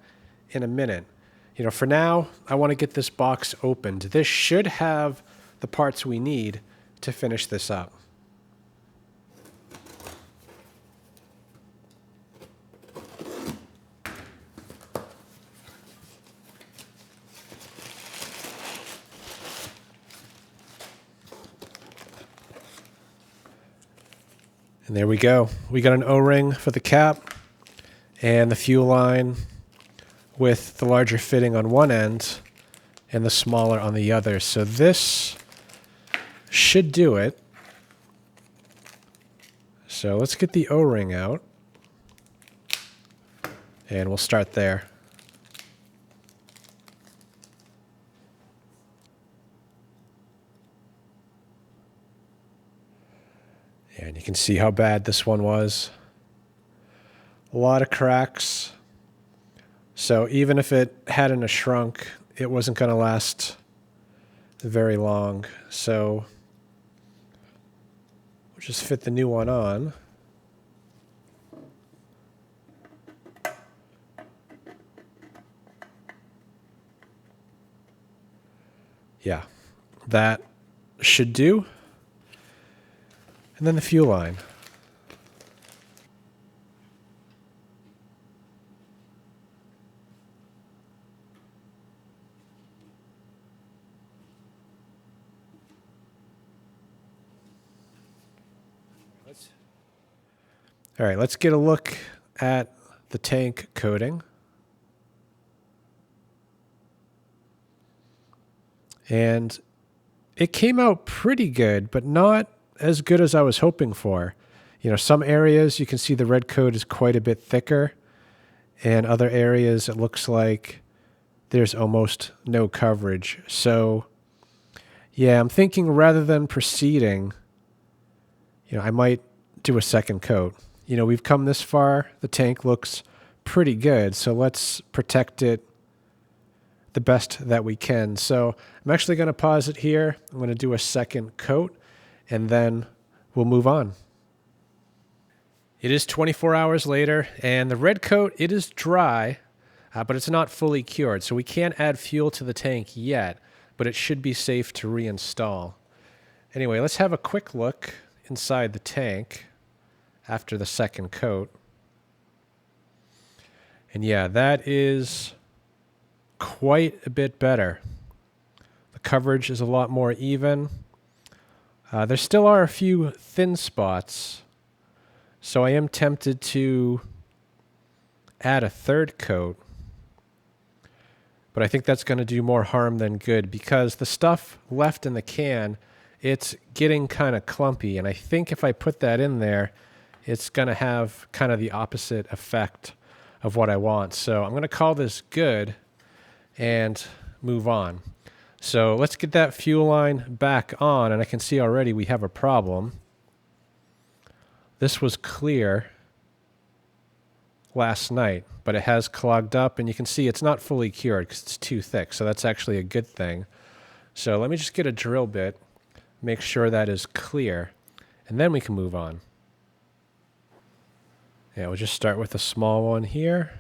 in a minute. You know, for now, I want to get this box opened. This should have the parts we need to finish this up. And there we go. We got an O-ring for the cap and the fuel line with the larger fitting on one end and the smaller on the other. So this should do it. So let's get the O-ring out and we'll start there. And you can see how bad this one was. A lot of cracks. So even if it hadn't shrunk, it wasn't going to last very long. So we'll just fit the new one on. Yeah, that should do. And then the fuel line. All right, let's get a look at the tank coating. And it came out pretty good, but not as good as I was hoping for. You know, some areas you can see the red coat is quite a bit thicker, and other areas it looks like there's almost no coverage. So yeah, I'm thinking rather than proceeding, you know, I might do a second coat. You know, we've come this far, the tank looks pretty good, so let's protect it the best that we can. So I'm actually going to pause it here. I'm going to do a second coat, and then we'll move on. It is 24 hours later, and the red coat, it is dry, but it's not fully cured. So we can't add fuel to the tank yet, but it should be safe to reinstall. Anyway, let's have a quick look inside the tank after the second coat. And yeah, that is quite a bit better. The coverage is a lot more even. There still are a few thin spots, so I am tempted to add a third coat, but I think that's going to do more harm than good because the stuff left in the can, it's getting kind of clumpy, and I think if I put that in there, it's going to have kind of the opposite effect of what I want. So I'm going to call this good and move on. So let's get that fuel line back on, and I can see already we have a problem. This was clear last night, but it has clogged up, and you can see it's not fully cured because it's too thick, so that's actually a good thing. So let me just get a drill bit, make sure that is clear, and then we can move on. Yeah, we'll just start with a small one here.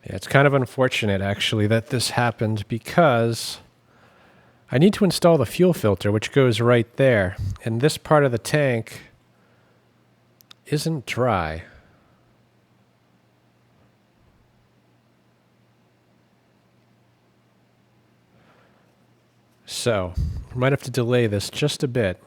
Yeah, it's kind of unfortunate, actually, that this happened because I need to install the fuel filter, which goes right there. And this part of the tank isn't dry. So, I might have to delay this just a bit.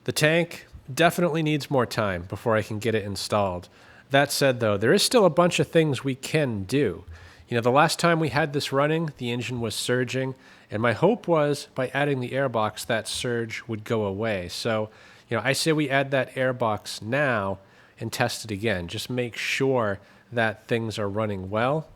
The tank definitely needs more time before I can get it installed. That said, though, there is still a bunch of things we can do. You know, the last time we had this running, the engine was surging, and my hope was by adding the airbox, that surge would go away. So, you know, I say we add that airbox now and test it again. Just make sure that things are running well.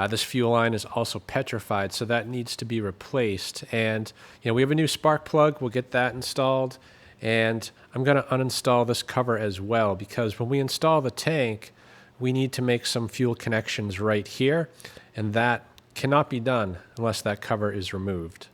This fuel line is also petrified, so that needs to be replaced. And, you know, we have a new spark plug. We'll get that installed. And I'm going to uninstall this cover as well, because when we install the tank, we need to make some fuel connections right here, and that cannot be done unless that cover is removed.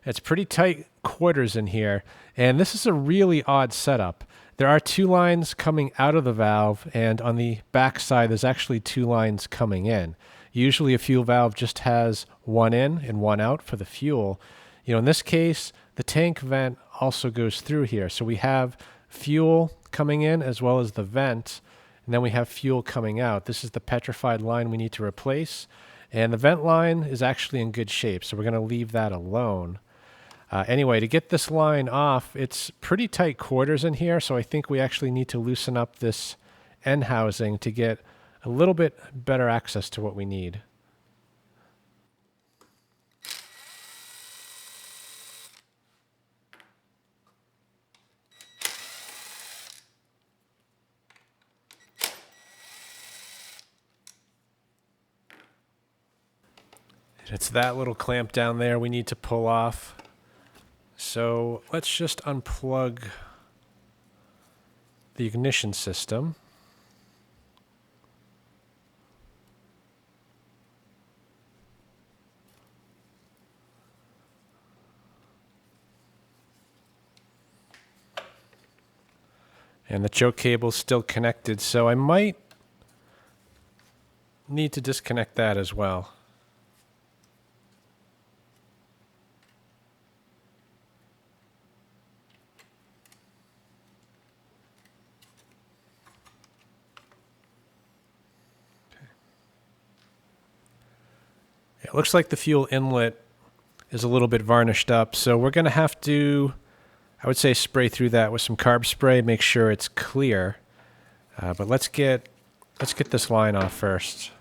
It's pretty tight quarters in here, and this is a really odd setup. There are two lines coming out of the valve, and on the back side there's actually two lines coming in. Usually a fuel valve just has one in and one out for the fuel. You know, in this case, the tank vent also goes through here. So we have fuel coming in as well as the vent, and then we have fuel coming out. This is the petrified line we need to replace, and the vent line is actually in good shape, so we're going to leave that alone. Anyway, to get this line off, it's pretty tight quarters in here, so I think we actually need to loosen up this end housing to get a little bit better access to what we need. It's that little clamp down there we need to pull off. So let's just unplug the ignition system. And the choke cable's still connected, so I might need to disconnect that as well. It looks like the fuel inlet is a little bit varnished up, so we're going to have to, I would say, spray through that with some carb spray, make sure it's clear. But let's get this line off first.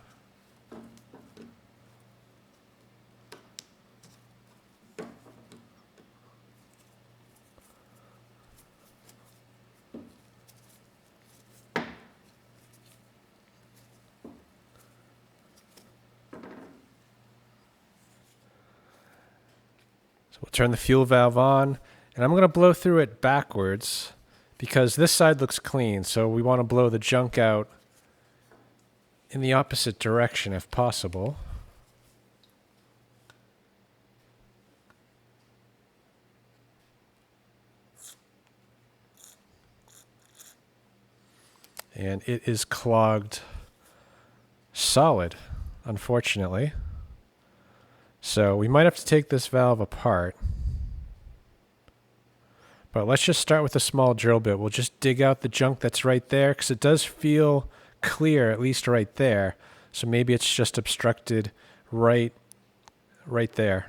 We'll turn the fuel valve on, and I'm going to blow through it backwards because this side looks clean, so we want to blow the junk out in the opposite direction if possible. And it is clogged solid, unfortunately. So we might have to take this valve apart. But let's just start with a small drill bit. We'll just dig out the junk that's right there, because it does feel clear, at least right there. So maybe it's just obstructed right there.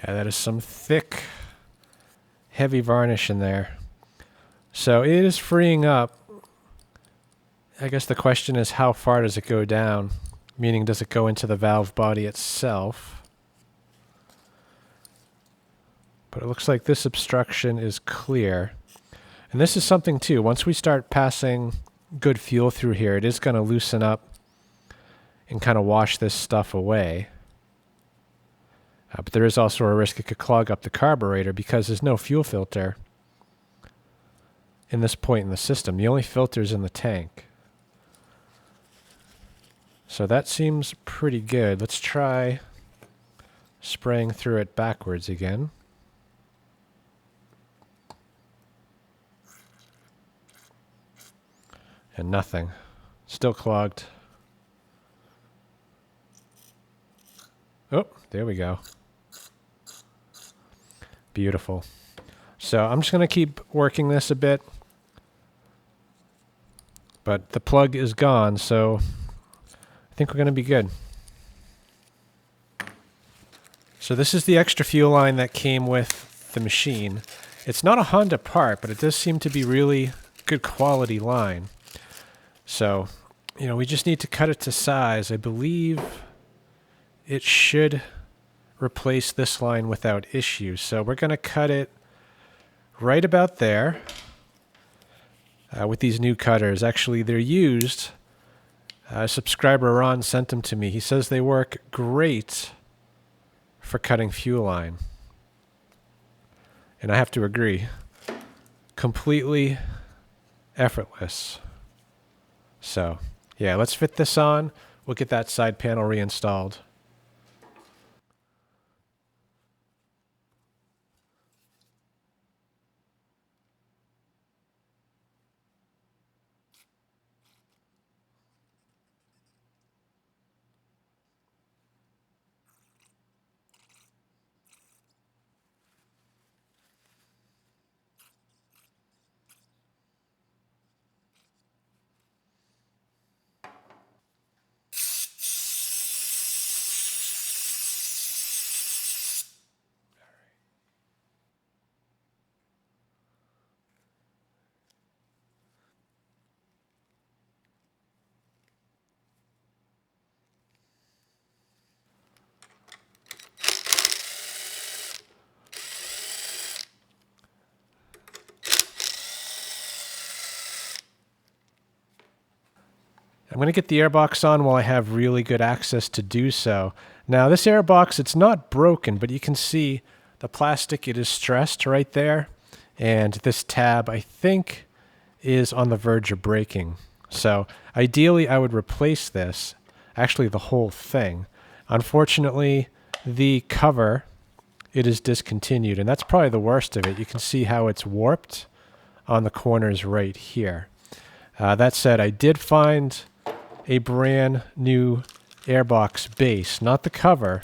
Yeah, that is some thick, heavy varnish in there. So it is freeing up. I guess the question is, how far does it go down? Meaning, does it go into the valve body itself? But it looks like this obstruction is clear. And this is something too, once we start passing good fuel through here, it is going to loosen up and kind of wash this stuff away. But there is also a risk it could clog up the carburetor because there's no fuel filter in this point in the system. The only filter is in the tank. So that seems pretty good. Let's try spraying through it backwards again. And nothing. Still clogged. Oh, there we go. Beautiful. So I'm just going to keep working this a bit. But the plug is gone, so I think we're going to be good. So this is the extra fuel line that came with the machine. It's not a Honda part, but it does seem to be really good quality line. So, you know, we just need to cut it to size. I believe it should replace this line without issue. So we're going to cut it right about there with these new cutters. Actually, they're used. Subscriber Ron sent them to me. He says they work great for cutting fuel line. And I have to agree. Completely effortless. So, yeah, let's fit this on. We'll get that side panel reinstalled. I'm going to get the airbox on while I have really good access to do so. Now this airbox, it's not broken, but you can see the plastic, it is stressed right there. And this tab, I think, is on the verge of breaking. So ideally I would replace this, actually the whole thing. Unfortunately, the cover, it is discontinued, and that's probably the worst of it. You can see how it's warped on the corners right here. That said, I did find a brand new airbox base, not the cover.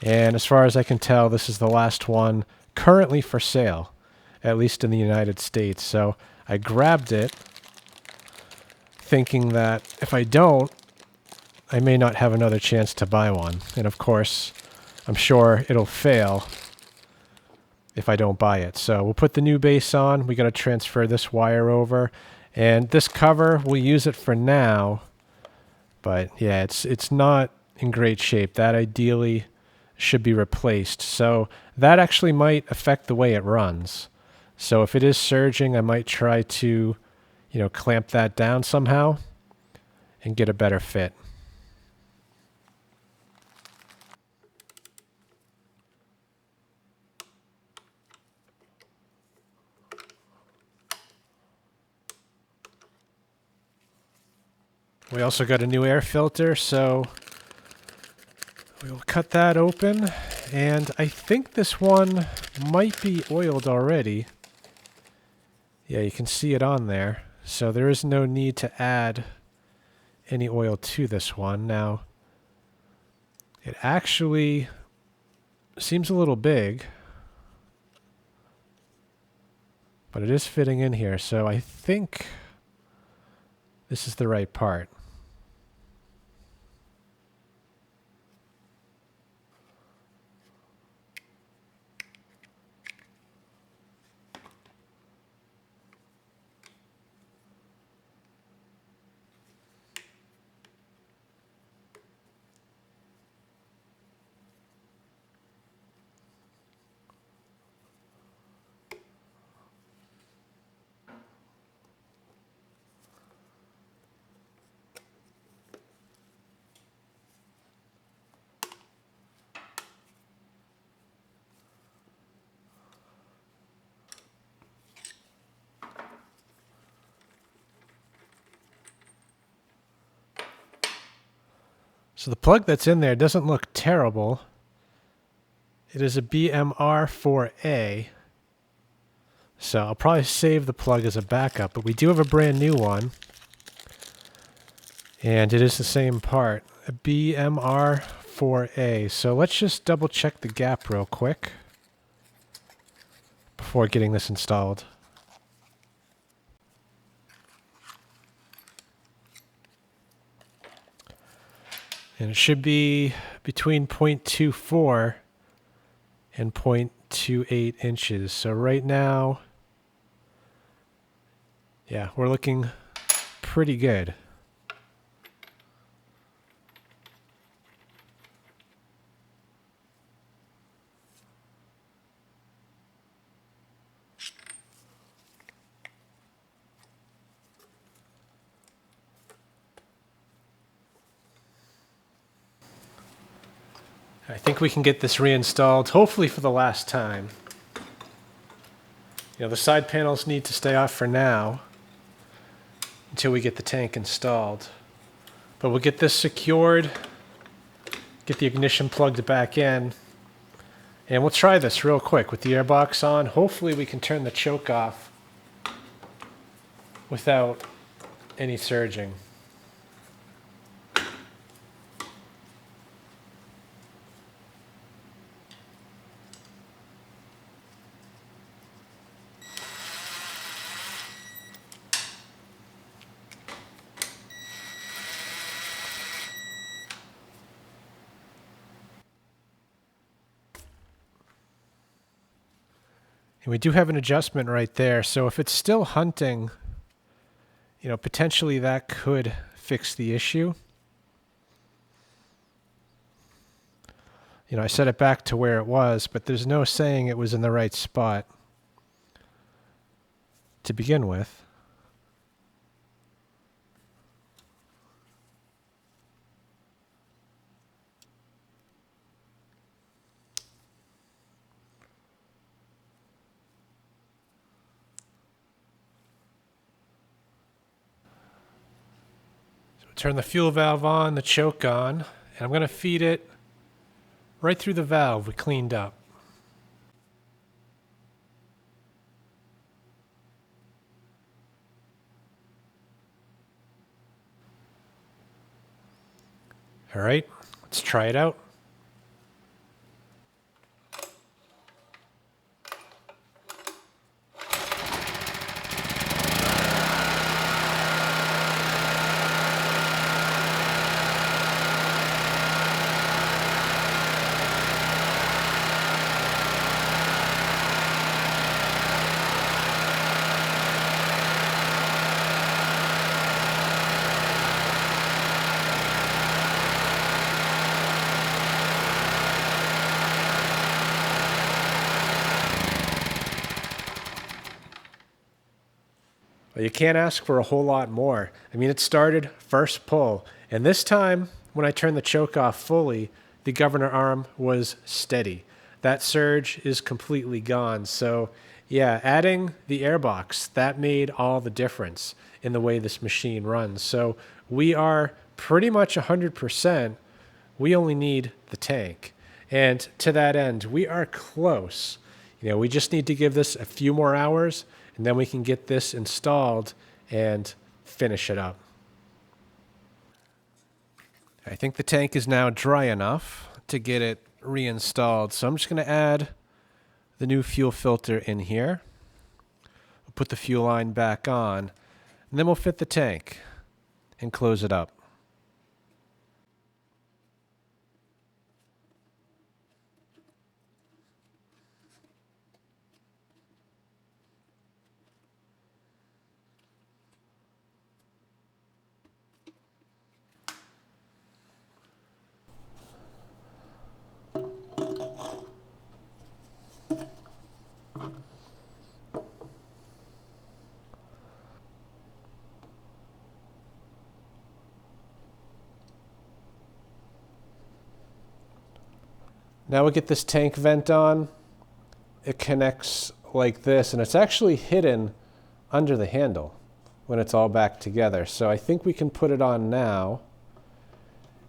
And as far as I can tell, this is the last one currently for sale, at least in the United States. So I grabbed it thinking that if I don't, I may not have another chance to buy one. And of course, I'm sure it'll fail if I don't buy it. So we'll put the new base on. We got to transfer this wire over. And this cover, we'll use it for now. But yeah, it's not in great shape. That ideally should be replaced. So that actually might affect the way it runs. So if it is surging, I might try to, you know, clamp that down somehow and get a better fit. We also got a new air filter, so we will cut that open. And I think this one might be oiled already. Yeah, you can see it on there. So there is no need to add any oil to this one. Now, it actually seems a little big, but it is fitting in here. So I think this is the right part. So the plug that's in there doesn't look terrible. It is a BMR4A. So I'll probably save the plug as a backup, but we do have a brand new one. And it is the same part, a BMR4A. So let's just double check the gap real quick before getting this installed. And it should be between 0.24 and 0.28 inches. So right now, yeah, we're looking pretty good. I think we can get this reinstalled, hopefully for the last time. You know, the side panels need to stay off for now until we get the tank installed. But we'll get this secured, get the ignition plugged back in, and we'll try this real quick with the airbox on. Hopefully we can turn the choke off without any surging. And we do have an adjustment right there. So if it's still hunting, you know, potentially that could fix the issue. You know, I set it back to where it was, but there's no saying it was in the right spot to begin with. Turn the fuel valve on, the choke on, and I'm going to feed it right through the valve we cleaned up. All right, let's try it out. Well, you can't ask for a whole lot more. I mean, it started first pull, and this time, when I turned the choke off fully, the governor arm was steady. That surge is completely gone. So, yeah, adding the airbox, that made all the difference in the way this machine runs. So we are pretty much 100%. We only need the tank. And to that end, we are close. You know, we just need to give this a few more hours, and then we can get this installed and finish it up. I think the tank is now dry enough to get it reinstalled. So I'm just going to add the new fuel filter in here. We'll put the fuel line back on, and then we'll fit the tank and close it up. Now we get this tank vent on. It connects like this, and it's actually hidden under the handle when it's all back together. So I think we can put it on now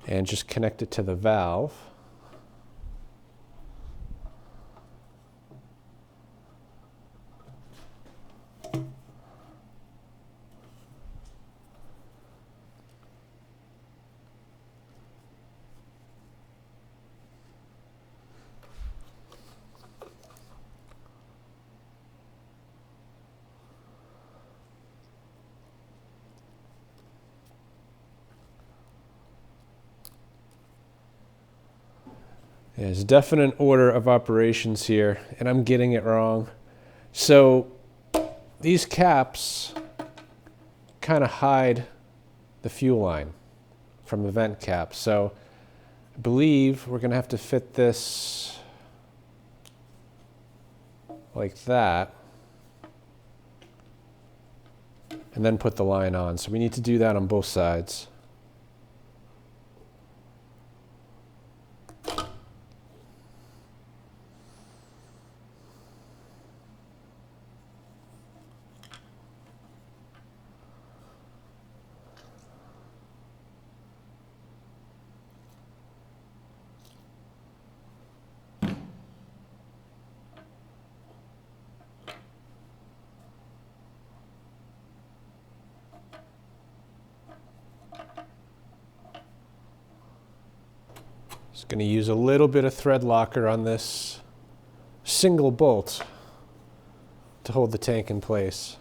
and just connect it to the valve. There's a definite order of operations here, and I'm getting it wrong. So these caps kind of hide the fuel line from the vent cap. So I believe we're going to have to fit this like that and then put the line on. So we need to do that on both sides. Just going to use a little bit of thread locker on this single bolt to hold the tank in place.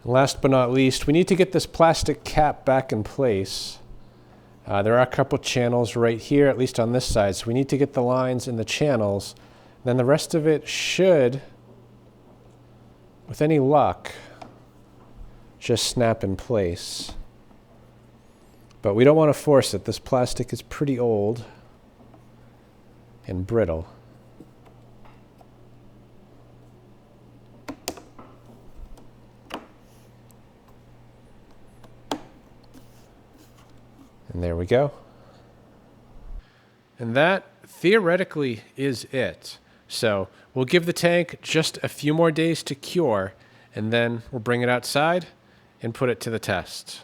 Last but not least, we need to get this plastic cap back in place. There are a couple channels right here, at least on this side, so we need to get the lines in the channels. Then the rest of it should, with any luck, just snap in place. But we don't want to force it. This plastic is pretty old and brittle. And there we go. And that theoretically is it. So we'll give the tank just a few more days to cure, and then we'll bring it outside and put it to the test.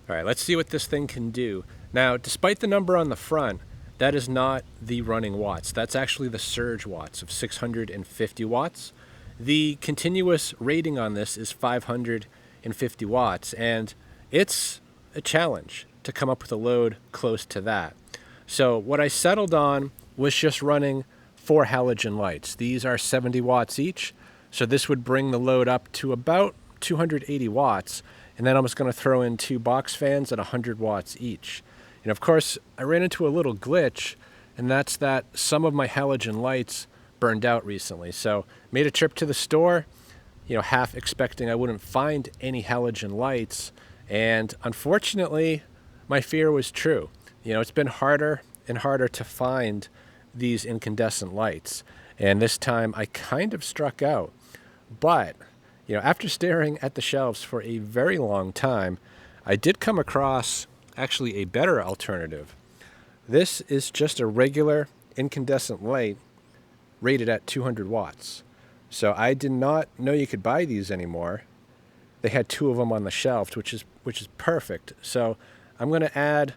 All right, let's see what this thing can do. Now, despite the number on the front, that is not the running watts. That's actually the surge watts of 650 watts. The continuous rating on this is 550 watts, and it's a challenge to come up with a load close to that. So what I settled on was just running 4 halogen lights. These are 70 watts each, so this would bring the load up to about 280 watts, and then I'm just going to throw in 2 box fans at 100 watts each. And of course, I ran into a little glitch, and that's that some of my halogen lights burned out recently. So made a trip to the store, half expecting I wouldn't find any halogen lights, and unfortunately, my fear was true. It's been harder and harder to find these incandescent lights, and this time I kind of struck out. But after staring at the shelves for a very long time, I did come across actually a better alternative. This is just a regular incandescent light rated at 200 watts. So I did not know you could buy these anymore. They had 2 of them on the shelf, which is perfect. So I'm going to add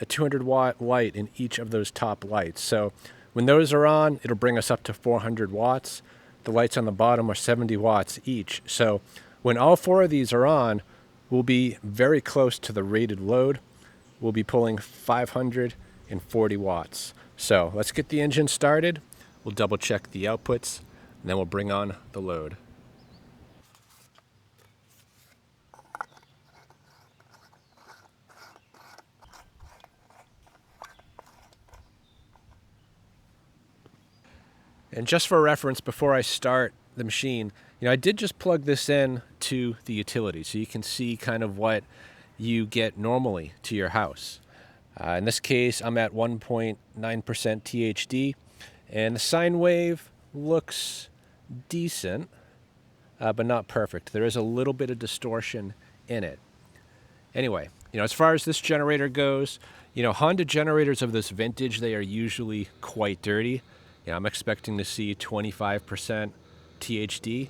a 200 watt light in each of those top lights. So when those are on, it'll bring us up to 400 watts. The lights on the bottom are 70 watts each. So when all 4 of these are on, we'll be very close to the rated load. We'll be pulling 540 watts. So let's get the engine started. We'll double check the outputs, and then we'll bring on the load. And just for reference, before I start the machine, I did just plug this in to the utility, so you can see kind of what you get normally to your house. In this case, I'm at 1.9% THD, and the sine wave looks decent, but not perfect. There is a little bit of distortion in it. Anyway, as far as this generator goes, Honda generators of this vintage, they are usually quite dirty. I'm expecting to see 25% THD,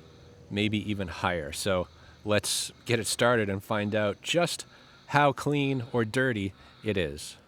maybe even higher. So let's get it started and find out just how clean or dirty it is.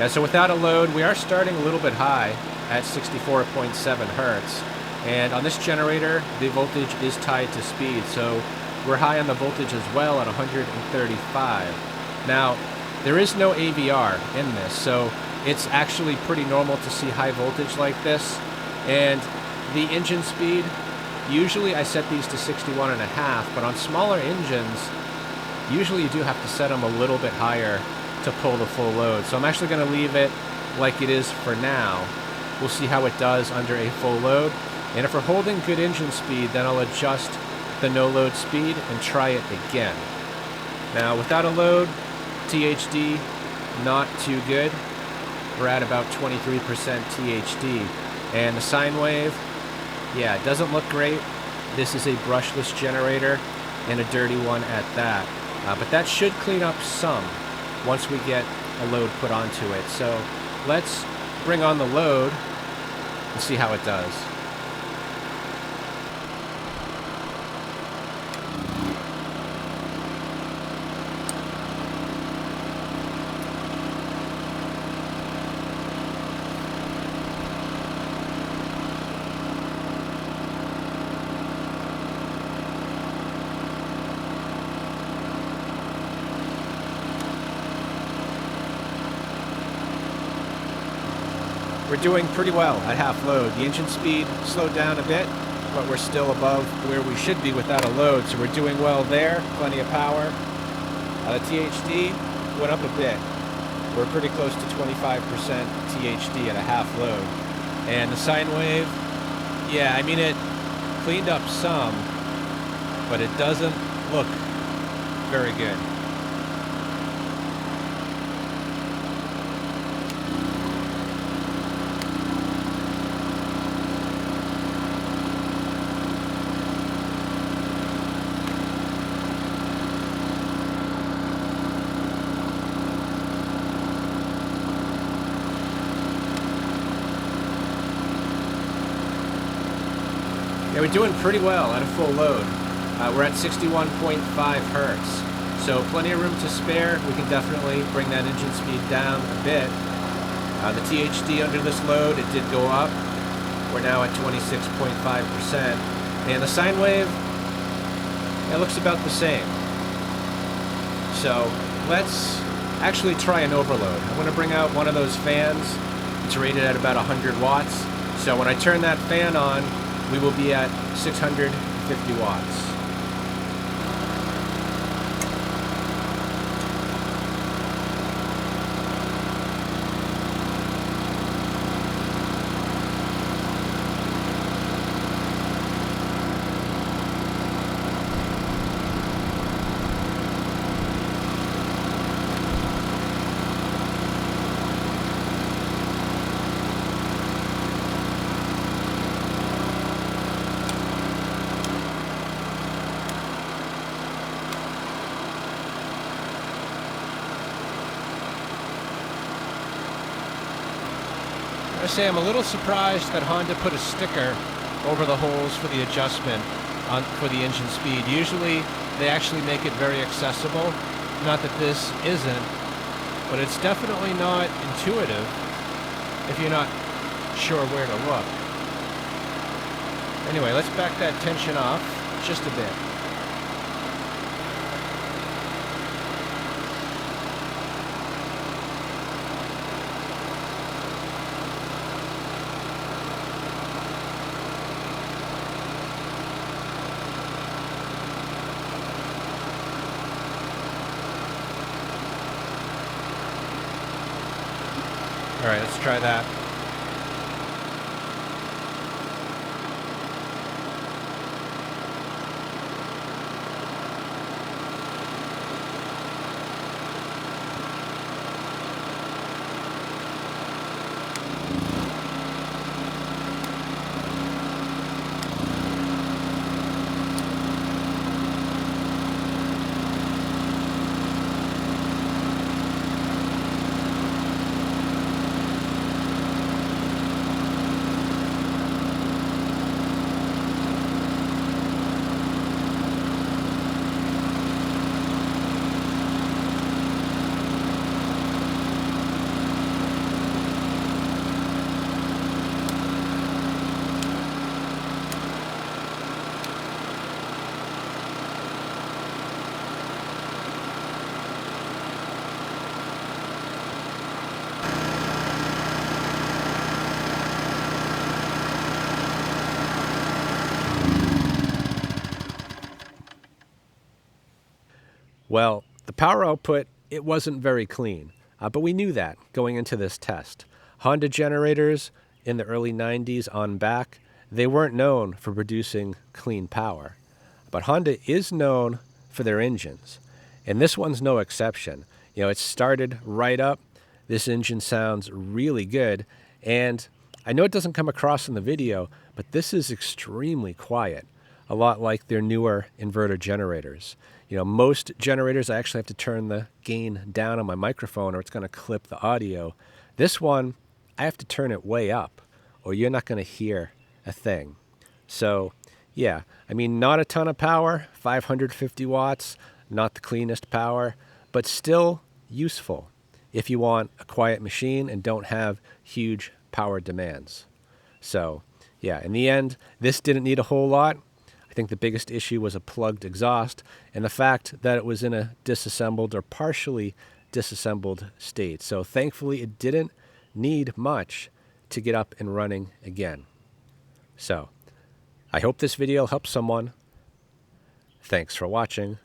So without a load, we are starting a little bit high at 64.7 Hertz. And on this generator, the voltage is tied to speed, so we're high on the voltage as well at 135. Now, there is no AVR in this, so it's actually pretty normal to see high voltage like this. And the engine speed, usually I set these to 61.5, but on smaller engines, usually you do have to set them a little bit higher to pull the full load. So I'm actually going to leave it like it is for now. We'll see how it does under a full load. And if we're holding good engine speed, then I'll adjust the no load speed and try it again. Now without a load, THD, not too good. We're at about 23% THD. And the sine wave, yeah, it doesn't look great. This is a brushless generator and a dirty one at that. But that should clean up some once we get a load put onto it. So let's bring on the load and see how it does. We're doing pretty well at half load. The engine speed slowed down a bit, but we're still above where we should be without a load, so we're doing well there, plenty of power. The THD went up a bit. We're pretty close to 25% THD at a half load. And the sine wave, yeah, I mean, it cleaned up some, but it doesn't look very good. Yeah, we're doing pretty well at a full load. We're at 61.5 Hertz, so plenty of room to spare. We can definitely bring that engine speed down a bit. The THD under this load, it did go up. We're now at 26.5%. And the sine wave, it looks about the same. So let's actually try an overload. I'm going to bring out one of those fans. It's rated at about 100 watts. So when I turn that fan on, we will be at 650 watts. I say I'm a little surprised that Honda put a sticker over the holes for the adjustment for the engine speed. Usually they actually make it very accessible. Not that this isn't, but it's definitely not intuitive if you're not sure where to look. Anyway, let's back that tension off just a bit. All right, let's try that. Well, the power output, it wasn't very clean, but we knew that going into this test. Honda generators in the early 90s on back, they weren't known for producing clean power. But Honda is known for their engines, and this one's no exception. You know, it started right up. This engine sounds really good, and I know it doesn't come across in the video, but this is extremely quiet, a lot like their newer inverter generators. You know, most generators, I actually have to turn the gain down on my microphone or it's going to clip the audio. This one, I have to turn it way up or you're not going to hear a thing. So, yeah, I mean, not a ton of power, 550 watts, not the cleanest power, but still useful if you want a quiet machine and don't have huge power demands. So, yeah, in the end, this didn't need a whole lot. I think the biggest issue was a plugged exhaust and the fact that it was in a disassembled or partially disassembled state. So thankfully it didn't need much to get up and running again. So I hope this video helps someone. Thanks for watching.